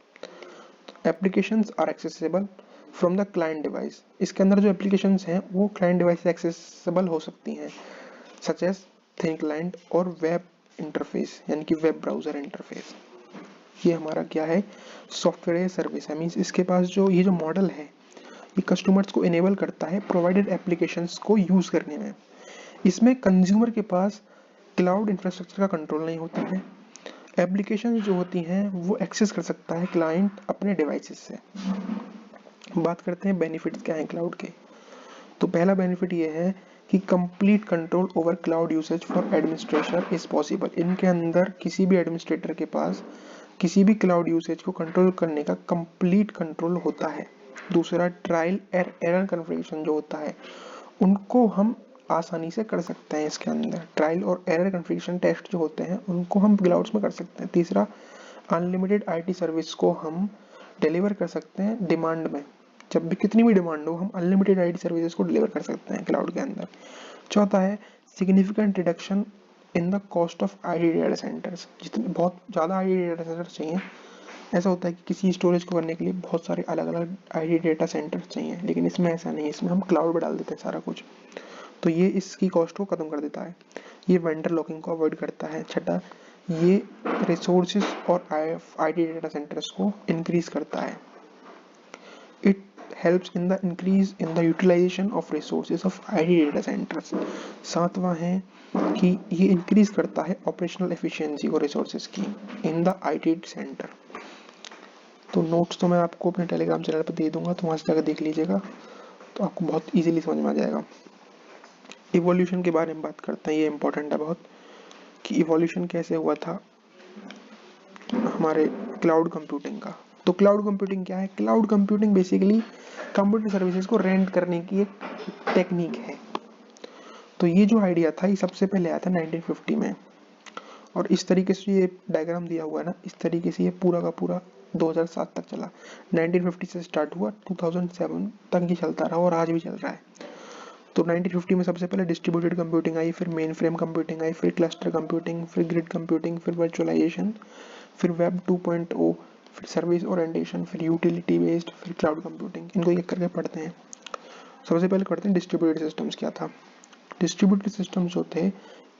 Applications are accessible from the client device. इसके अंदर जो एप्लीकेशंस हैं वो क्लाइंट डिवाइस से एक्सेसिबल हो सकती हैं, सच एज थिन क्लाइंट और वेब इंटरफेस यानी कि वेब ब्राउजर इंटरफेस। ये हमारा क्या है, सॉफ्टवेयर सर्विस है। मीन्स इसके पास जो ये जो मॉडल है ये कस्टमर्स को इनेबल करता है प्रोवाइडेड एप्लीकेशंस को यूज करने में। इसमें कंज्यूमर के पास क्लाउड इंफ्रास्ट्रक्चर का कंट्रोल नहीं होता है। एप्लीकेशन जो होती हैं वो एक्सेस कर सकता है क्लाइंट अपने डिवाइसेस से। बात करते हैं बेनिफिट्स क्या हैं क्लाउड के। तो पहला बेनिफिट ये है कि complete control over cloud usage for administration is possible. इनके अंदर किसी भी एडमिनिस्ट्रेटर के पास किसी भी क्लाउड यूसेज को कंट्रोल करने का कंप्लीट कंट्रोल होता है। दूसरा, ट्रायल एरर कन्फिगरेशन जो होता है उनको हम आसानी से कर सकते हैं। इसके अंदर ट्रायल और एरर कन्फिगरेशन टेस्ट जो होते हैं उनको हम क्लाउड्स में कर सकते हैं। तीसरा, अनलिमिटेड IT सर्विस को हम डिलीवर कर सकते हैं डिमांड में, जब भी कितनी भी डिमांड हो हम अनलिमिटेड IT सर्विसेज को डिलीवर कर सकते हैं क्लाउड के अंदर। चौथा है significant reduction in the cost of IT data centres. जितने बहुत ज़्यादा IT डेटा सेंटर चाहिए, ऐसा होता है कि किसी स्टोरेज को करने के लिए बहुत सारे अलग अलग IT डेटा सेंटर चाहिए, लेकिन इसमें ऐसा नहीं है, इसमें हम क्लाउड में डाल देते हैं सारा कुछ, तो ये इसकी कॉस्ट को ख़त्म कर देता है। ये वेंडर लॉकिंग को अवॉइड करता है। छठा, ये रिसोर्सेज और IT डेटा सेंटर्स को इंक्रीज करता है। It helps in the increase in the utilization of resources of IT data centers। सातवां है कि ये इंक्रीज करता है ऑपरेशनल एफिशिएंसी और रिसोर्सेज की इन द IT सेंटर। तो नोट्स तो मैं आपको अपने टेलीग्राम चैनल पर दे दूंगा, तो वहाँ से जाकर देख लीजिएगा, तो आपको बहुत इजीली समझ में आ जाएगा। इवोल्यूशन के बारे में बात करते हैं, ये इंपॉर्टेंट है बहुत कि इवोल्यूशन कैसे हुआ था हमारे क्लाउड कंप्यूटिंग का। तो क्लाउड कंप्यूटिंग क्या है, cloud computing basically computer services को रेंट करने की एक टेक्निक है। तो ये जो आइडिया था ये सबसे पहले आया था 1950 में, और इस तरीके से ये डायग्राम दिया हुआ है ना, इस तरीके से ये पूरा का पूरा 2007 तक चला। 1950 से स्टार्ट हुआ, 2007 तक ये चलता रहा और आज भी चल रहा है। तो 1950 में सबसे पहले डिस्ट्रीब्यूटेड कंप्यूटिंग आई, फिर मेन फ्रेम कंप्यूटिंग आई, फिर क्लस्टर कंप्यूटिंग, फिर ग्रिड कंप्यूटिंग, फिर वर्चुअलाइजेशन, फिर वेब 2.0, फिर सर्विस ओरिएंटेशन, फिर यूटिलिटी बेस्ड, फिर क्लाउड कंप्यूटिंग। इनको एक करके पढ़ते हैं। सबसे पहले पढ़ते हैं डिस्ट्रीब्यूटेड सिस्टम्स क्या था। डिस्ट्रीब्यूटेड सिस्टम्स जो थे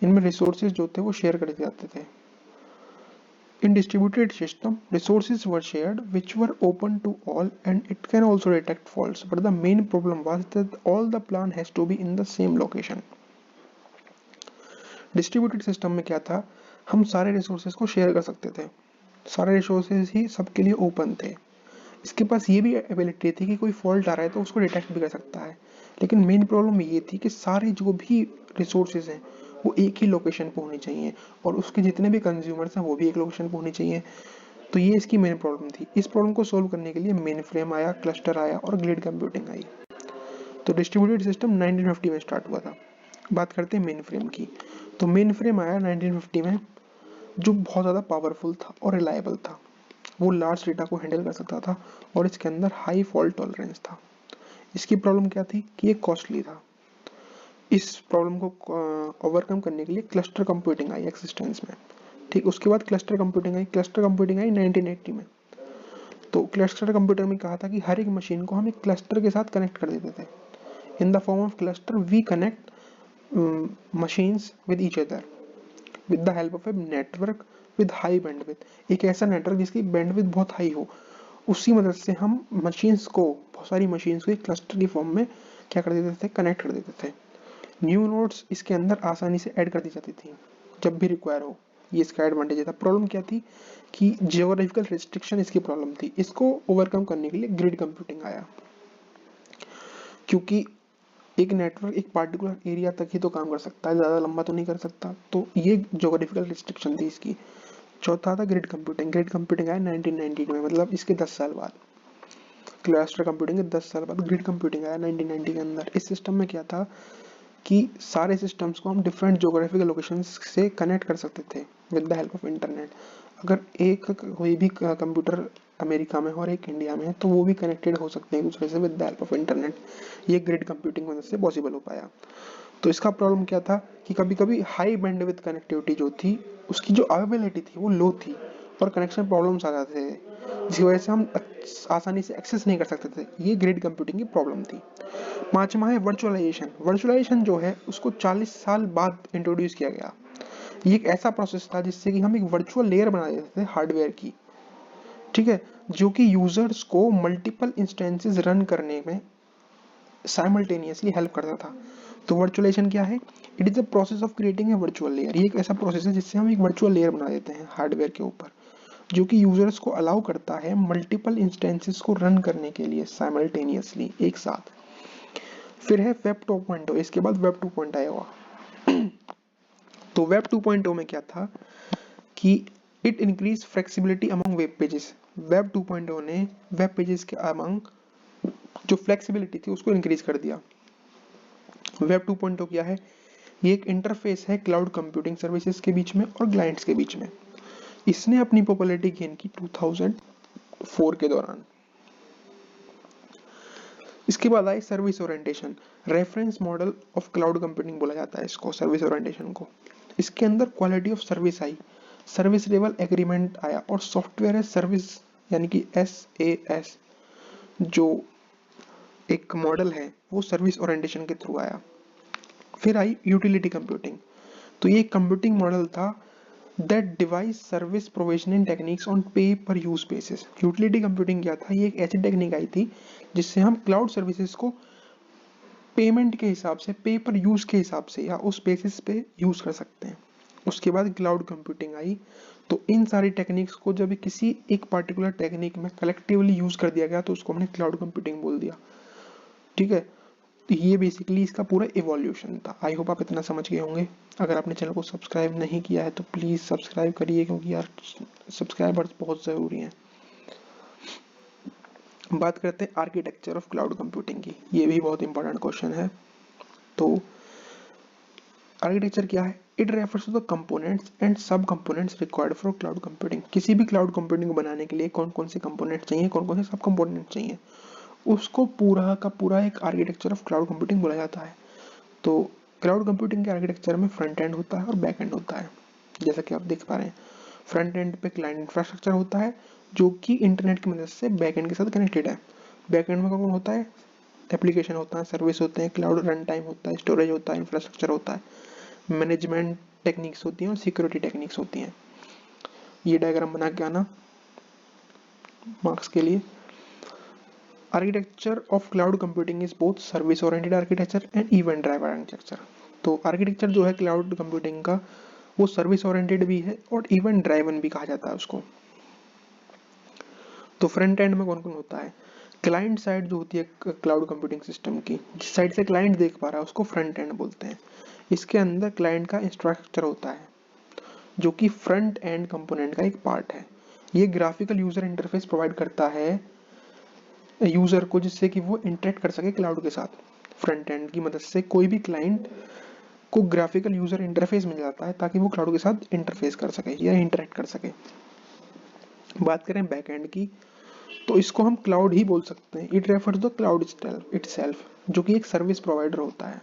इनमें रिसोर्सेज जो थे वो शेयर करे जाते थे। In distributed system, resources were shared which were open to all and it can also detect faults. But the main problem was that all the plan has to be in the same location. Distributed system में क्या था, हम सारे resources को share कर सकते थे, सारे resources ही सबके लिए open थे। इसके पास ये भी एबिलिटी थी कि कोई फॉल्ट आ रहा है तो उसको डिटेक्ट भी कर सकता है। लेकिन मेन प्रॉब्लम ये थी कि सारे जो भी रिसोर्सेज हैं वो एक ही लोकेशन पे होनी चाहिए और उसके जितने भी कंज्यूमर्स हैं वो भी एक लोकेशन पे होने चाहिए। तो ये इसकी मेन प्रॉब्लम थी। इस प्रॉब्लम को सोल्व करने के लिए मेन फ्रेम आया, क्लस्टर आया और ग्रिड कंप्यूटिंग आई। तो डिस्ट्रीब्यूटेड सिस्टम 1950 में स्टार्ट हुआ था। बात करते हैं मेन फ्रेम की। तो मेन फ्रेम आया 1950 में, जो बहुत ज़्यादा पावरफुल था और रिलायबल था। वो लार्ज डेटा को हैंडल कर सकता था और इसके अंदर हाई फॉल्ट टॉलरेंस था। इसकी प्रॉब्लम क्या थी कि ये कॉस्टली था। इस प्रॉब्लम को ओवरकम करने के लिए क्लस्टर कंप्यूटिंग आई एक्सिस्टेंस में। ठीक, उसके बाद क्लस्टर कंप्यूटिंग आई। क्लस्टर कंप्यूटिंग आई 1980 में। तो क्लस्टर कंप्यूटर में कहा था कि हर एक मशीन को हम एक क्लस्टर के साथ कनेक्ट कर देते थे। In the form of cluster we connect machines with each other with the help of a network with high bandwidth. एक ऐसा नेटवर्क जिसकी बैंडविड्थ बहुत हाई हो, उसी मदद से हम मशीन्स को, बहुत सारी मशीन्स को एक क्लस्टर की फॉर्म में क्या कर देते थे, कनेक्ट कर देते थे। न्यू नोड्स इसके अंदर आसानी से ऐड कर दी जाती थी जब भी रिक्वायर हो। ये इसका एडवांटेज था। प्रॉब्लम क्या थी कि जियोग्राफिकल रिस्ट्रिक्शन इसकी प्रॉब्लम थी। इसको ओवरकम करने के लिए ग्रिड कंप्यूटिंग आया, क्योंकि एक नेटवर्क एक पार्टिकुलर एरिया तक ही तो काम कर सकता है, ज़्यादा लंबा तो नहीं कर सकता। तो ये जियोग्राफिकल रिस्ट्रिक्शन थी इसकी। चौथा था ग्रिड कंप्यूटिंग। ग्रिड कंप्यूटिंग आया 1990 में, मतलब इसके 10 साल बाद। क्लस्टर कंप्यूटिंग के 10 साल बाद ग्रिड कंप्यूटिंग आया 1990 के अंदर। इस सिस्टम में क्या था कि सारे सिस्टम्स को हम डिफरेंट ज्योग्राफिकल लोकेशंस से कनेक्ट कर सकते थे with the help of internet. अगर एक कोई भी कंप्यूटर अमेरिका में और एक इंडिया में है तो वो भी कनेक्टेड हो सकते हैं एक दूसरे से with the help of internet. ये ग्रिड कंप्यूटिंग मदद से पॉसिबल हो पाया। तो इसका प्रॉब्लम क्या था कि कभी कभी हाई बैंडविड्थ कनेक्टिविटी जो थी उसकी जो अवेलेबिलिटी थी वो लो थी और कनेक्शन प्रॉब्लम्स आ जाते थे, जिसकी वजह से हम आसानी से एक्सेस नहीं कर सकते थे। ये ग्रिड कंप्यूटिंग की प्रॉब्लम थी। पांचवा है वर्चुअलाइजेशन। वर्चुअलाइजेशन जो है उसको 40 साल बाद इंट्रोड्यूस किया गया। ये एक ऐसा प्रोसेस था जिससे कि हम एक वर्चुअल लेयर बना देते थे हार्डवेयर की, ठीक है, जो कि यूजर्स को मल्टीपल इंस्टेंसेस रन करने में साइमल्टेनियसली हेल्प करता था। तो वर्चुअलाइजेशन क्या है? It is the process of creating a virtual layer. ये एक ऐसा प्रोसेस है जिससे हम एक वर्चुअल लेयर बना देते हैं हार्डवेयर के ऊपर, जो कि यूजर्स को अलाउ करता है मल्टीपल इंस्टेंसेस को रन करने के लिए साइमल्टेनियसली एक साथ। फिर है वेब 2.0। इसके बाद वेब 2.0 आया। तो वेब 2.0 में क्या था कि it increase flexibility among web pages. Web 2.0 ने वेब पेजेस के अमंग जो फ्लेक्सिबिलिटी थी उसको इंक्रीज कर दिया। वेब 2.0 क्या है? ये एक इंटरफेस है क्लाउड कंप्यूटिंग सर्विसेज के बीच में और क्लाइंट्स के बीच में। इसने अपनी पॉपुलैरिटी गेन की 2004 के दौरान। इसके बाद आई service orientation. Reference model of cloud computing बोला जाता है इसको, सर्विस ओरिएंटेशन को। इसके अंदर quality of service I, service level agreement आया और सॉफ्टवेयर एज सर्विस यानी कि SaaS जो एक मॉडल है वो सर्विस ओरिएंटेशन के थ्रू आया। फिर आई यूटिलिटी कंप्यूटिंग। तो ये कंप्यूटिंग मॉडल था that device service provisioning techniques on पे पर यूज बेसिस। यूटिलिटी कंप्यूटिंग क्या था? ये एक ऐसी टेक्निक आई थी जिससे हम क्लाउड सर्विसेज को पेमेंट के हिसाब से, पे पर यूज के हिसाब से या उस बेसिस पे यूज कर सकते हैं। उसके बाद क्लाउड कंप्यूटिंग आई। तो इन सारी टेक्निक्स को जब किसी एक पर्टिकुलर टेक्निक में कलेक्टिवली यूज कर दिया गया तो उसको हमने क्लाउड कंप्यूटिंग बोल दिया, ठीक है। तो ये बेसिकली इसका पूरा इवोल्यूशन था। आई होप आप इतना समझ गए होंगे। अगर आपने चैनल को सब्सक्राइब नहीं किया है तो प्लीज़ सब्सक्राइब करिए, क्योंकि यार सब्सक्राइबर्स बहुत ज़रूरी हैं। बात करते हैं आर्किटेक्चर ऑफ क्लाउड कंप्यूटिंग की। ये भी बहुत इंपॉर्टेंट क्वेश्चन है। तो आर्किटेक्चर क्या है? It refers to the components and sub components required for cloud computing. किसी भी क्लाउड कंप्यूटिंग को बनाने के लिए कौन कौन से कंपोनेंट चाहिए, कौन कौन से सब कंपोनेंट चाहिए, उसको पूरा का पूरा एक आर्किटेक्चर ऑफ क्लाउड कंप्यूटिंग बोला जाता है। तो क्लाउड कंप्यूटिंग के आर्किटेक्चर में फ्रंट एंड होता है और बैक एंड होता है। जैसा कि आप देख पा रहे हैं, फ्रंट एंड पे क्लाइंट इंफ्रास्ट्रक्चर होता है जो कि इंटरनेट की मदद से बैक एंड के साथ कनेक्टेड है। बैक एंड में कौन होता है? एप्लीकेशन होता है, सर्विस होते हैं, क्लाउड रन टाइम होता है, स्टोरेज होता है, इंफ्रास्ट्रक्चर होता है, मैनेजमेंट टेक्निक्स होती हैं और सिक्योरिटी टेक्निक्स होती हैं। ये डायग्राम बना के आना मार्क्स के लिए। Architecture of cloud computing is both service oriented architecture and event driver architecture. तो आर्किटेक्चर जो है क्लाउड कंप्यूटिंग का वो सर्विस ओरिएंटेड भी है और इवेंट ड्राइवन भी कहा जाता है उसको। तो फ्रंट एंड में कौन कौन होता है? क्लाइंट साइड जो होती है क्लाउड कंप्यूटिंग सिस्टम की, जिस साइड से क्लाइंट देख पा रहा है उसको फ्रंट एंड बोलते हैं। इसके अंदर क्लाइंट का इंफ्रास्ट्रक्चर होता है जो कि फ्रंट एंड कंपोनेंट का एक पार्ट है। ये ग्राफिकल यूजर इंटरफेस प्रोवाइड करता है यूजर को, जिससे कि वो इंटरेक्ट कर सके क्लाउड के साथ। फ्रंट एंड की मदद से कोई भी क्लाइंट को ग्राफिकल यूजर इंटरफेस मिल जाता है ताकि वो क्लाउड के साथ इंटरफेस कर सके या इंटरेक्ट कर सके। बात करें बैक एंड की, तो इसको हम क्लाउड ही बोल सकते हैं। It refers the cloud itself, जो कि एक सर्विस प्रोवाइडर होता है।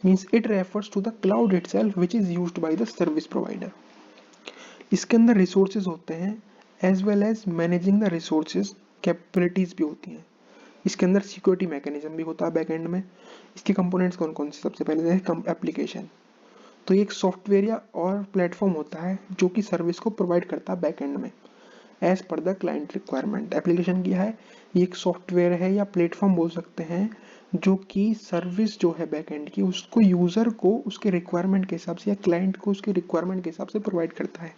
Means it refers to the cloud itself which is used by the service provider. इसके अंदर रिसोर्सेज होते हैं as well as managing the resources capabilities भी होती हैं। इसके अंदर सिक्योरिटी मैकेनिज्म भी होता है बैकएंड में। इसके कंपोनेंट्स कौन कौन से, सबसे पहले है एप्लीकेशन। तो ये एक सॉफ्टवेयर या और प्लेटफॉर्म होता है जो कि सर्विस को प्रोवाइड करता है बैकएंड में as per the client requirement. Application क्या है, ये एक सॉफ्टवेयर है या प्लेटफॉर्म बोल सकते हैं जो कि सर्विस जो है बैकएंड की उसको यूजर को उसके रिक्वायरमेंट के हिसाब से या क्लाइंट को उसके रिक्वायरमेंट के हिसाब से प्रोवाइड करता है।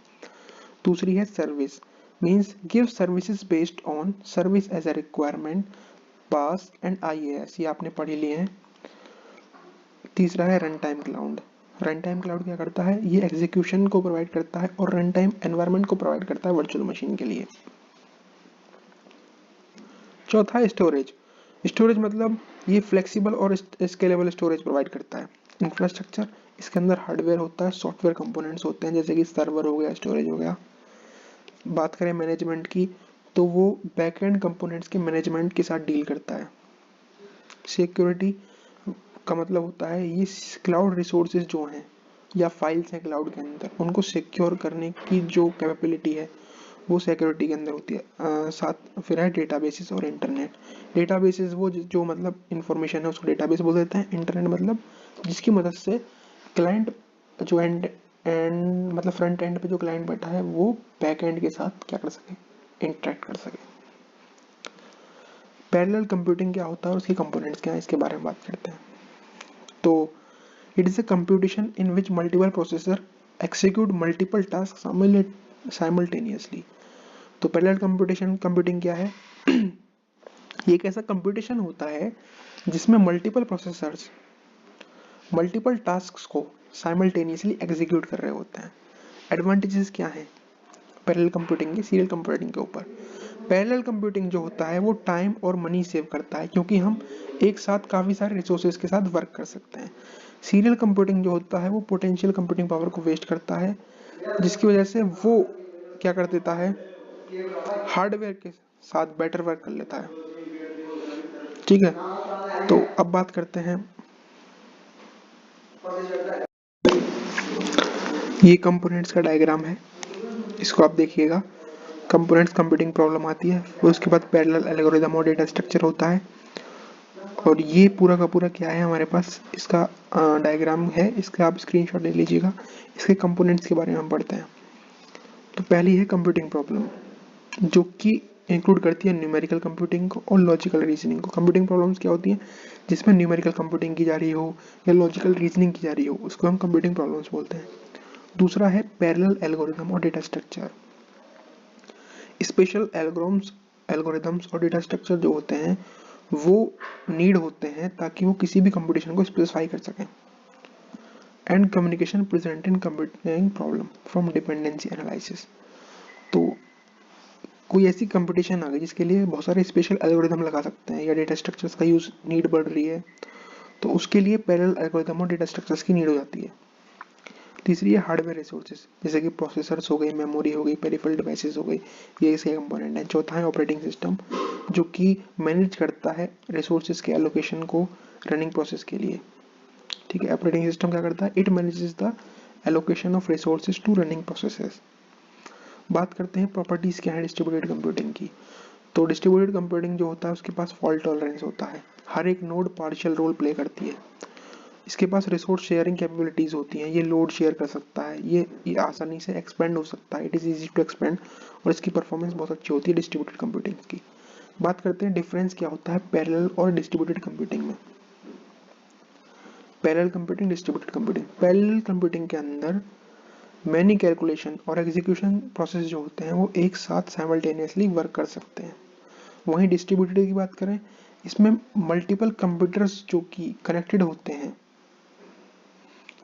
दूसरी है service, means give services based on service as a requirement, PaaS and IaaS, ये आपने पढ़ लिए हैं। तीसरा है run time cloud. Run time cloud क्या करता है, ये एग्जीक्यूशन को प्रोवाइड करता है और रन टाइम एनवायरनमेंट को प्रोवाइड करता है वर्चुअल मशीन के लिए। चौथा है स्टोरेज। स्टोरेज मतलब ये फ्लेक्सिबल और स्केलेबल स्टोरेज प्रोवाइड करता है। इंफ्रास्ट्रक्चर, इसके अंदर हार्डवेयर होता है, सॉफ्टवेयर कंपोनेंट्स होते हैं जैसे कि सर्वर हो गया, स्टोरेज हो गया। बात करें मैनेजमेंट की, तो वो बैकएंड कंपोनेंट्स के मैनेजमेंट के साथ डील करता है। सिक्योरिटी का मतलब होता है ये क्लाउड रिसोर्सेज जो हैं या फाइल्स हैं क्लाउड के अंदर, उनको सिक्योर करने की जो कैपेबिलिटी है वो सिक्योरिटी के अंदर होती है। साथ फिर है डेटाबेसेस और इंटरनेट। डेटाबेसेस वो जो मतलब इंफॉर्मेशन है उसको डेटाबेस बोल देते हैं। इंटरनेट मतलब जिसकी मदद से क्लाइंट जो एंड मतलब फ्रंट एंड पे जो क्लाइंट बैठा है वो बैक एंड के साथ क्या कर सके, इंटरेक्ट कर सके। पैरेलल कंप्यूटिंग क्या होता है और उसके कंपोनेंट्स क्या है, इसके बारे में बात करते हैं। तो it is a computation in which multiple processor execute multiple task simultaneously. तो पैरेलल कंप्यूटिंग क्या है ये एक ऐसा कंप्यूटेशन होता है जिसमें मल्टीपल प्रोसेसर्स मल्टीपल टास्क्स को साइमल्टेनियसली एग्जीक्यूट कर रहे होते हैं। एडवांटेजेस क्या हैं पैरेलल कंप्यूटिंग के सीरियल कंप्यूटिंग के ऊपर? पैरेलल कंप्यूटिंग जो होता है वो टाइम और मनी सेव करता है क्योंकि हम एक साथ काफ़ी सारे रिसोर्सेज के साथ वर्क कर सकते हैं। सीरियल कंप्यूटिंग जो होता है वो पोटेंशियल कंप्यूटिंग पावर को वेस्ट करता है, जिसकी वजह से वो क्या कर देता है, हार्डवेयर के साथ बेटर वर्क कर लेता है। ठीक है, तो अब बात करते हैं, ये कंपोनेंट्स का डायग्राम है, इसको आप देखिएगा। कंपोनेंट्स कंप्यूटिंग प्रॉब्लम आती है, फिर उसके बाद पैरेलल एल्गोरिथम और डेटा स्ट्रक्चर होता है, और ये पूरा का पूरा क्या है हमारे पास इसका डायग्राम है, इसका आप स्क्रीनशॉट ले लीजिएगा। इसके कंपोनेंट्स के बारे में हम पढ़ते हैं। तो पहली है कंप्यूटिंग प्रॉब्लम, जो कि इंक्लूड करती है न्यूमेरिकल कंप्यूटिंग को और लॉजिकल रीजनिंग को। कंप्यूटिंग प्रॉब्लम्स क्या होती हैं, जिसमें न्यूमेरिकल कंप्यूटिंग की जा रही हो या लॉजिकल रीजनिंग की जा रही हो, उसको हम कंप्यूटिंग प्रॉब्लम्स बोलते हैं। दूसरा है पैरेलल एल्गोरिथम और डेटा स्ट्रक्चर। स्पेशल एल्गोरिथम्स और डेटा स्ट्रक्चर जो होते हैं वो नीड होते हैं ताकि वो किसी भी कंप्यूटेशन को स्पेसिफाई कर सकें। And communication present in computing problem from dependency analysis. तो कोई ऐसी कंपटीशन आ गई जिसके लिए बहुत सारे स्पेशल एल्गोरिथम लगा सकते हैं या डेटा स्ट्रक्चर्स का यूज नीड बढ़ रही है, तो उसके लिए पैरेलल एल्गोरिथम और डेटा स्ट्रक्चर्स की नीड हो जाती है। तीसरी है हार्डवेयर रिसोर्सेज, जैसे कि प्रोसेसर्स हो गई, मेमोरी हो गई, पेरिफेरल डिवाइसेस हो गई, ये इसके कंपोनेंट है। चौथा है ऑपरेटिंग सिस्टम, जो कि मैनेज करता है रिसोर्सेज के एलोकेशन को रनिंग प्रोसेस के लिए। ठीक है, ऑपरेटिंग सिस्टम क्या करता है, it manages the allocation of resources to running processes. बात करते हैं प्रॉपर्टीज क्या है डिस्ट्रीब्यूटेड कंप्यूटिंग की। तो डिस्ट्रीब्यूटेड कंप्यूटिंग जो होता है उसके पास फॉल्ट टॉलरेंस होता है, हर एक नोड पार्शियल रोल प्ले करती है। इसके पास रिसोर्स शेयरिंग कैपेबिलिटीज होती हैं, ये लोड शेयर कर सकता है, ये आसानी से एक्सपेंड हो सकता है, it is easy to expand, और इसकी परफॉर्मेंस बहुत अच्छी होती है डिस्ट्रीब्यूटेड कंप्यूटिंग की। बात करते हैं डिफरेंस क्या होता है पैरेलल और डिस्ट्रीब्यूटेड कंप्यूटिंग में। Parallel computing, distributed computing. Parallel computing के अंदर मैनी कैलकुलेशन और एग्जीक्यूशन प्रोसेस जो होते हैं वो एक साथ साइमल्टेनियसली वर्क कर सकते हैं। वहीं डिस्ट्रीब्यूटेड की बात करें, इसमें मल्टीपल कंप्यूटर्स जो कि कनेक्टेड होते हैं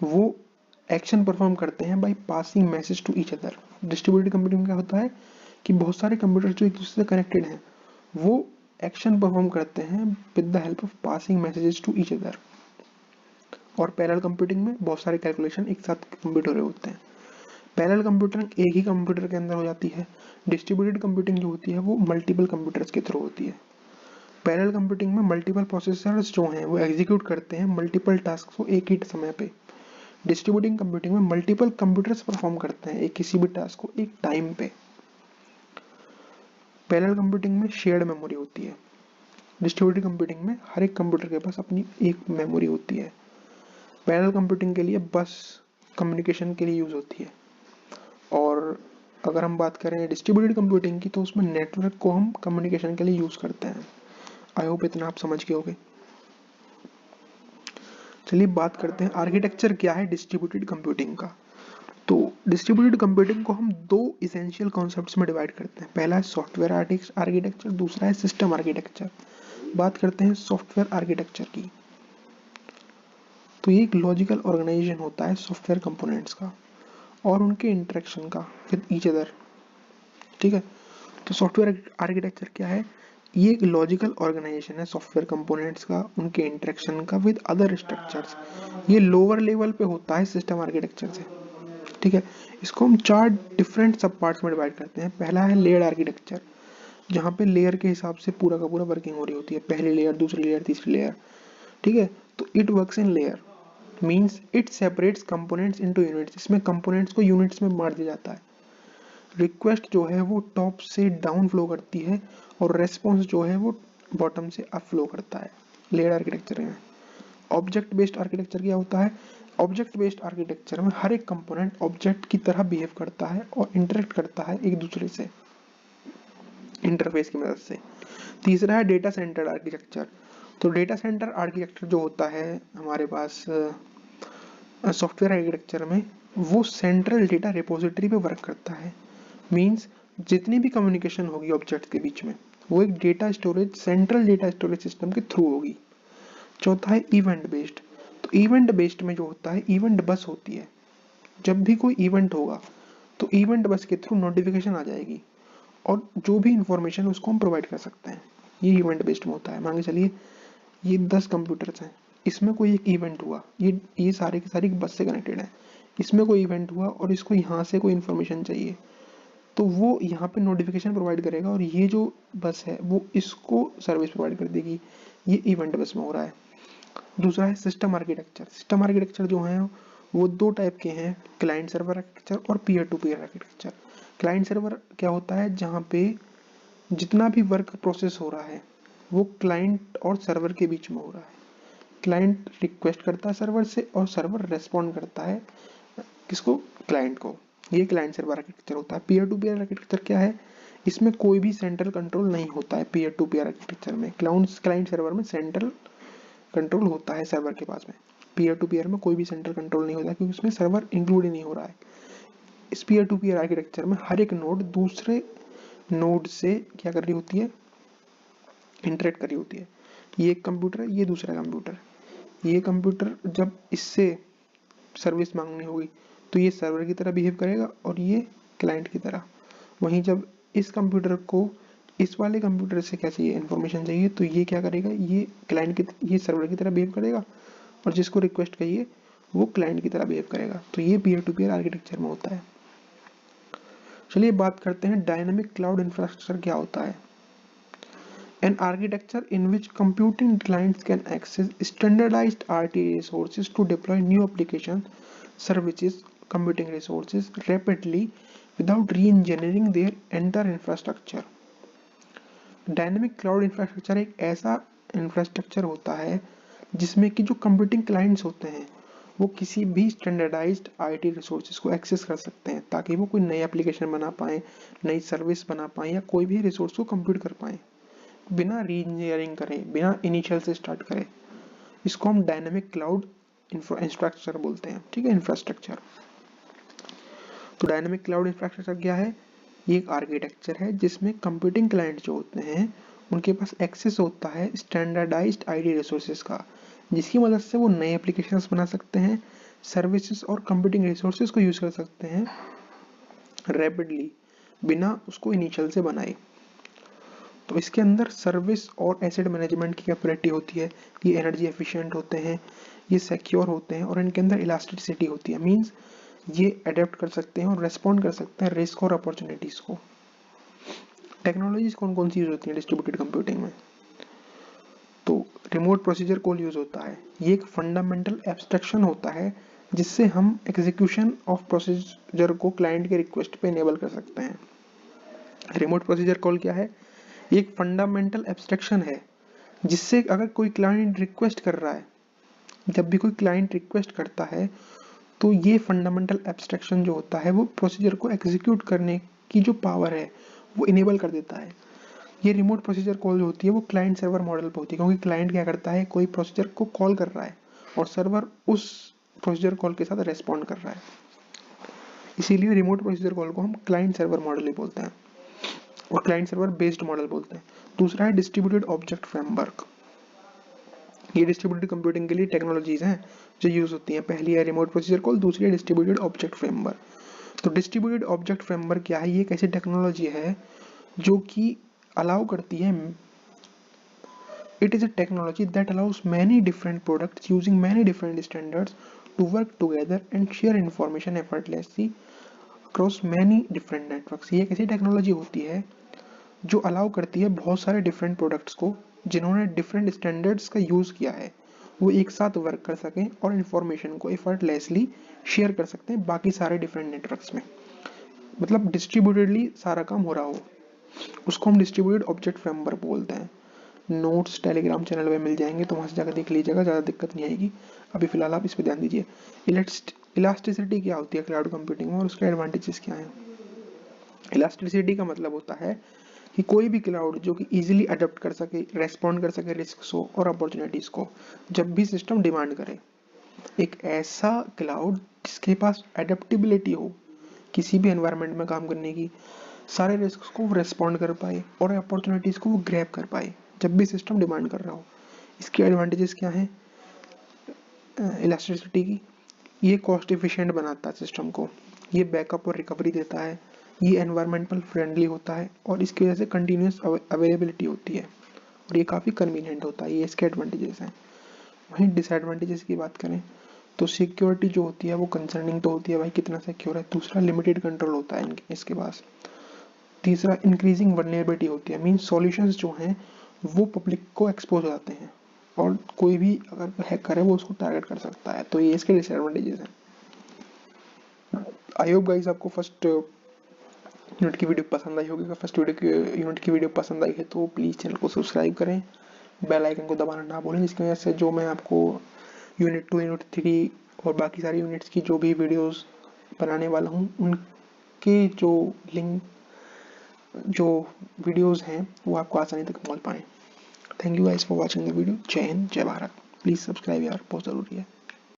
वो एक्शन परफॉर्म करते हैं by passing message to each other. Distributed computing में क्या होता है कि बहुत सारे कंप्यूटर जो एक दूसरे से कनेक्टेड हैं वो एक्शन परफॉर्म करते हैं with the help of passing messages to each other. और पैरेलल कंप्यूटिंग में बहुत सारे कैलकुलेशन एक साथ कंप्यूट हो रहे होते हैं। पैरेलल कंप्यूटिंग एक ही कंप्यूटर के अंदर हो जाती है। डिस्ट्रीब्यूटेड कंप्यूटिंग जो होती है वो मल्टीपल कंप्यूटर्स के थ्रू होती है। पैरेलल कंप्यूटिंग में मल्टीपल प्रोसेसर्स जो हैं वो एग्जीक्यूट करते हैं मल्टीपल टास्क को एक ही समय पे। डिस्ट्रीब्यूटिंग कंप्यूटिंग में मल्टीपल कंप्यूटर्स परफॉर्म करते हैं एक किसी भी टास्क को एक टाइम पे। पैरेलल कंप्यूटिंग में शेयर्ड मेमोरी होती है। डिस्ट्रीब्यूटेड कंप्यूटिंग में हर एक कंप्यूटर के पास अपनी एक मेमोरी होती है। पैरेलल कंप्यूटिंग के लिए बस कम्युनिकेशन के लिए यूज होती है, और अगर हम बात करें डिस्ट्रीब्यूटेड कंप्यूटिंग की तो उसमें नेटवर्क को हम कम्युनिकेशन के लिए यूज करते हैं। आई होप इतना आप समझ गए होंगे। चलिए बात करते हैं आर्किटेक्चर क्या है डिस्ट्रीब्यूटेड कंप्यूटिंग का। तो डिस्ट्रीब्यूटेड कंप्यूटिंग को हम दो इसेंशियल कॉन्सेप्ट्स में डिवाइड करते हैं। पहला है सॉफ्टवेयर आर्किटेक्चर, दूसरा है सिस्टम आर्किटेक्चर। बात करते हैं सॉफ्टवेयर आर्किटेक्चर की। तो ये एक लॉजिकल ऑर्गेनाइजेशन होता है सॉफ्टवेयर कंपोनेंट्स का और उनके इंटरेक्शन का विद ईच अदर। ठीक है, तो सॉफ्टवेयर आर्किटेक्चर क्या है? ये एक लॉजिकल ऑर्गेनाइजेशन है सॉफ्टवेयर कंपोनेंट्स का, उनके इंटरेक्शन का विद अदर स्ट्रक्चर्स। ये लोअर लेवल पे होता है सिस्टम आर्किटेक्चर से। ठीक है, इसको हम चार डिफरेंट सब पार्ट्स में डिवाइड करते हैं। पहला है लेयर्ड आर्किटेक्चर, जहाँ पे लेयर के हिसाब से पूरा का पूरा वर्किंग हो रही होती है। पहली लेयर, दूसरी लेयर, तीसरी लेयर। ठीक है, तो it works in layer means it separates components into units. इसमें कंपोनेंट्स को यूनिट्स में बांट दिया जाता है। रिक्वेस्ट जो है वो टॉप से डाउन फ्लो करती है और रेस्पॉन्स जो है वो बॉटम से अप फ्लो करता है लेयर आर्किटेक्चर में। ऑब्जेक्ट बेस्ड आर्किटेक्चर क्या होता है? ऑब्जेक्ट बेस्ड आर्किटेक्चर में हर एक कंपोनेंट ऑब्जेक्ट की तरह बिहेव करता है और इंटरेक्ट करता है एक दूसरे से इंटरफेस की मदद से। तीसरा है डेटा सेंटर आर्किटेक्चर। तो डेटा सेंटर आर्किटेक्चर जो होता है हमारे पास सॉफ्टवेयर आर्किटेक्चर में, वो सेंट्रल डेटा रिपोजिटरी पे वर्क करता है। मींस जितनी भी कम्युनिकेशन होगी ऑब्जेक्ट्स के बीच में वो एक data storage, central data storage system के थ्रू होगी। चौथा है इवेंट बेस्ड। तो इवेंट बेस्ड में जो होता है, इवेंट बस होती है। जब भी कोई इवेंट होगा तो इवेंट बस के थ्रू नोटिफिकेशन आ जाएगी और जो भी इंफॉर्मेशन उसको हम प्रोवाइड कर सकते हैं। ये इवेंट बेस्ड में होता है। मान के चलिए ये 10 कंप्यूटर्स हैं, इसमें कोई एक इवेंट हुआ, ये सारे के सारे बस से कनेक्टेड है। इसमें कोई इवेंट हुआ और इसको यहाँ से कोई इन्फॉर्मेशन चाहिए तो वो यहाँ पे नोटिफिकेशन प्रोवाइड करेगा और ये जो बस है वो इसको सर्विस प्रोवाइड कर देगी। ये इवेंट बस में हो रहा है। दूसरा है सिस्टम आर्किटेक्चर। सिस्टम आर्किटेक्चर जो है वो दो टाइप के हैं, क्लाइंट सर्वर आर्किटेक्चर और peer to peer architecture. Client server क्या होता है? जहाँ पे जितना भी वर्क प्रोसेस हो रहा है वो क्लाइंट और सर्वर के बीच में हो रहा है। क्लाइंट रिक्वेस्ट करता है सर्वर से और सर्वर रेस्पॉन्ड करता है किसको? क्लाइंट को। ये क्लाइंट सर्वर आर्किटेक्चर होता है। पीयर टू पीयर आर्किटेक्चर क्या है? इसमें कोई भी सेंट्रल कंट्रोल नहीं होता है। पीयर टू पीयर आर्किटेक्चर में क्लाइंट सर्वर में सेंट्रल कंट्रोल होता है सर्वर के पास में। पीयर टू पीयर में कोई भी सेंट्रल कंट्रोल नहीं होता क्योंकि उसमें सर्वर इंक्लूड ही नहीं हो रहा है। इस पीयर टू पीयर आर्किटेक्चर में हर एक नोड दूसरे नोड से क्या कर रही होती है? इंटरेक्ट कर रही होती है। ये एक कंप्यूटर है, ये दूसरा कंप्यूटर। ये कंप्यूटर जब इससे सर्विस मांगनी होगी तो ये सर्वर की तरह बिहेव करेगा और ये क्लाइंट की तरह। वहीं जब इस कंप्यूटर को इस वाले कंप्यूटर से क्या चाहिए, इन्फॉर्मेशन चाहिए, तो ये क्या करेगा? ये सर्वर की तरह बिहेव करेगा और जिसको रिक्वेस्ट कहिए वो क्लाइंट की तरह बिहेव करेगा। तो ये पीयर टू पीयर आर्किटेक्चर में होता है। चलिए बात करते हैं डायनेमिक क्लाउड इंफ्रास्ट्रक्चर क्या होता है। An architecture in which computing clients can access standardized RT resources to deploy new application services, computing resources rapidly without re-engineering their entire infrastructure. Dynamic cloud infrastructure एक ऐसा इंफ्रास्ट्रक्चर होता है जिसमें कि जो कंप्यूटिंग क्लाइंट्स होते हैं वो किसी भी स्टैंडर्डाइज्ड आईटी रिसोर्सेज को एक्सेस कर सकते हैं ताकि वो कोई नई एप्लीकेशन बना पाएं, नई सर्विस बना पाएं या कोई भी रिसोर्स को कंप्यूट कर पाएं बिना री इंजीनियरिंग करे, बिना इनिशियल से स्टार्ट करे। इसको हम डायनेमिक क्लाउड इंफ्रास्ट्रक्चर बोलते हैं। ठीक है, इंफ्रास्ट्रक्चर। तो डायनेमिक क्लाउड इंफ्रास्ट्रक्चर क्या है? ये एक आर्किटेक्चर है जिसमें कंप्यूटिंग क्लाइंट जो होते हैं उनके पास एक्सेस होता है स्टैंडर्डाइज्ड आईटी रिसोर्सेज का, जिसकी मदद से वो नए एप्लीकेशंस बना सकते हैं, सर्विसेज और कंप्यूटिंग रिसोर्सेज को यूज कर सकते हैं रैपिडली, बिना उसको इनिशियल से बनाए। तो इसके अंदर सर्विस और एसेट मैनेजमेंट की कैपेबिलिटी होती है, ये एनर्जी एफिशिएंट होते हैं, ये सिक्योर होते हैं और इनके अंदर इलास्टिसिटी होती है, मींस ये अडेप्ट कर सकते हैं और रेस्पॉन्ड कर सकते हैं रिस्क और अपॉर्चुनिटीज को। टेक्नोलॉजीज कौन कौन सी यूज होती हैं डिस्ट्रीब्यूटेड कंप्यूटिंग में? तो रिमोट प्रोसीजर कॉल यूज होता है, ये एक फंडामेंटल एब्स्ट्रैक्शन होता है जिससे हम एग्जीक्यूशन ऑफ प्रोसीजर को क्लाइंट के रिक्वेस्ट पे इनेबल कर सकते हैं। रिमोट प्रोसीजर कॉल क्या है? ये एक फंडामेंटल एब्स्ट्रैक्शन है जिससे अगर कोई क्लाइंट रिक्वेस्ट कर रहा है, जब भी कोई क्लाइंट रिक्वेस्ट करता है तो ये फंडामेंटल एब्स्ट्रैक्शन जो होता है वो प्रोसीजर को एग्जीक्यूट करने की जो पावर है वो इनेबल कर देता है। ये रिमोट प्रोसीजर कॉल जो होती है वो क्लाइंट सर्वर मॉडल पे होती है, क्योंकि क्लाइंट क्या करता है, कोई प्रोसीजर को कॉल कर रहा है और सर्वर उस प्रोसीजर कॉल के साथ रेस्पॉन्ड कर रहा है। इसीलिए रिमोट प्रोसीजर कॉल को हम क्लाइंट सर्वर मॉडल ही बोलते हैं और क्लाइंट सर्वर बेस्ड मॉडल बोलते हैं। दूसरा है डिस्ट्रीब्यूटेड ऑब्जेक्ट फ्रेमवर्क। ये डिस्ट्रीब्यूटेड कंप्यूटिंग के लिए टेक्नोलॉजीज हैं जो यूज होती हैं। पहली है रिमोट प्रोसीजर कॉल, दूसरी है डिस्ट्रीब्यूटेड ऑब्जेक्ट फ्रेमवर्क। तो डिस्ट्रीब्यूटेड ऑब्जेक्ट फ्रेमवर्क क्या है? ये एक ऐसी टेक्नोलॉजी है जो कि अलाउ करती है, it is a technology that allows many different products using many different standards to work together and share information effortlessly across many different networks। ये एक ऐसी टेक्नोलॉजी होती है जो अलाउ करती है बहुत सारे डिफरेंट प्रोडक्ट्स को जिन्होंने डिफरेंट स्टैंडर्ड्स का यूज किया है वो एक साथ वर्क कर सकें और इन्फॉर्मेशन को एफर्टलेसली शेयर कर सकते हैं बाकी सारे डिफरेंट नेटवर्क्स में, मतलब डिस्ट्रीब्यूटेडली सारा काम हो रहा हो, उसको हम डिस्ट्रीब्यूटेड ऑब्जेक्ट फ्रेमवर्क बोलते हैं। नोट्स टेलीग्राम चैनल में मिल जाएंगे, तो वहाँ से जाकर देख लीजिएगा, ज़्यादा दिक्कत नहीं आएगी। अभी फिलहाल आप इस पर ध्यान दीजिए। इलास्टिसिटी क्या होती है क्लाउड कंप्यूटिंग में और उसके एडवांटेजेस क्या हैं? इलास्टिसिटी का मतलब होता है कि कोई भी क्लाउड जो कि इजीली अडॉप्ट कर सके, रेस्पॉन्ड कर सके रिस्क को और अपॉर्चुनिटीज को जब भी सिस्टम डिमांड करे। एक ऐसा क्लाउड जिसके पास एडेप्टेबिलिटी हो किसी भी एनवायरनमेंट में काम करने की, सारे रिस्क को वो रेस्पॉन्ड कर पाए और अपॉर्चुनिटीज को वो ग्रैब कर पाए जब भी सिस्टम डिमांड कर रहा हो। इसके एडवांटेजेस क्या हैं इलास्टिसिटी की? ये कॉस्ट एफिशिएंट बनाता है सिस्टम को, ये बैकअप और रिकवरी देता है, ये एनवायरमेंटल फ्रेंडली होता है और इसकी वजह से कंटिन्यूस अवेलेबिलिटी होती है और ये काफ़ी कन्वीनियंट होता है। ये इसके एडवांटेजेस हैं। वहीं डिसएडवांटेजेस की बात करें तो सिक्योरिटी जो होती है वो कंसर्निंग तो होती है, भाई कितना सिक्योर है। दूसरा लिमिटेड कंट्रोल होता है इसके पास। तीसरा इंक्रीजिंग वल्नरेबिलिटी होती है, मीन सॉल्यूशंस जो हैं वो पब्लिक को एक्सपोज हो जाते हैं और कोई भी अगर हैक करे वो उसको टारगेट कर सकता है, तो ये इसके डिसएडवांटेजेस हैं। आई होप गाइस आपको फर्स्ट यूनिट की वीडियो पसंद आई होगी। फर्स्ट यूनिट की वीडियो पसंद आई है तो प्लीज़ चैनल को सब्सक्राइब करें, बेल आइकन को दबाना ना भूलें, जिसकी वजह से जो मैं आपको यूनिट 2 यूनिट 3 और बाकी सारी यूनिट्स की जो भी वीडियोस बनाने वाला हूँ उनके जो लिंक जो वीडियोस हैं वो आपको आसानी तक पहुँच पाएँ। Thank you guys for watching the video. जय हिंद, जय भारत। प्लीज़ सब्सक्राइब यार, बहुत ज़रूरी है।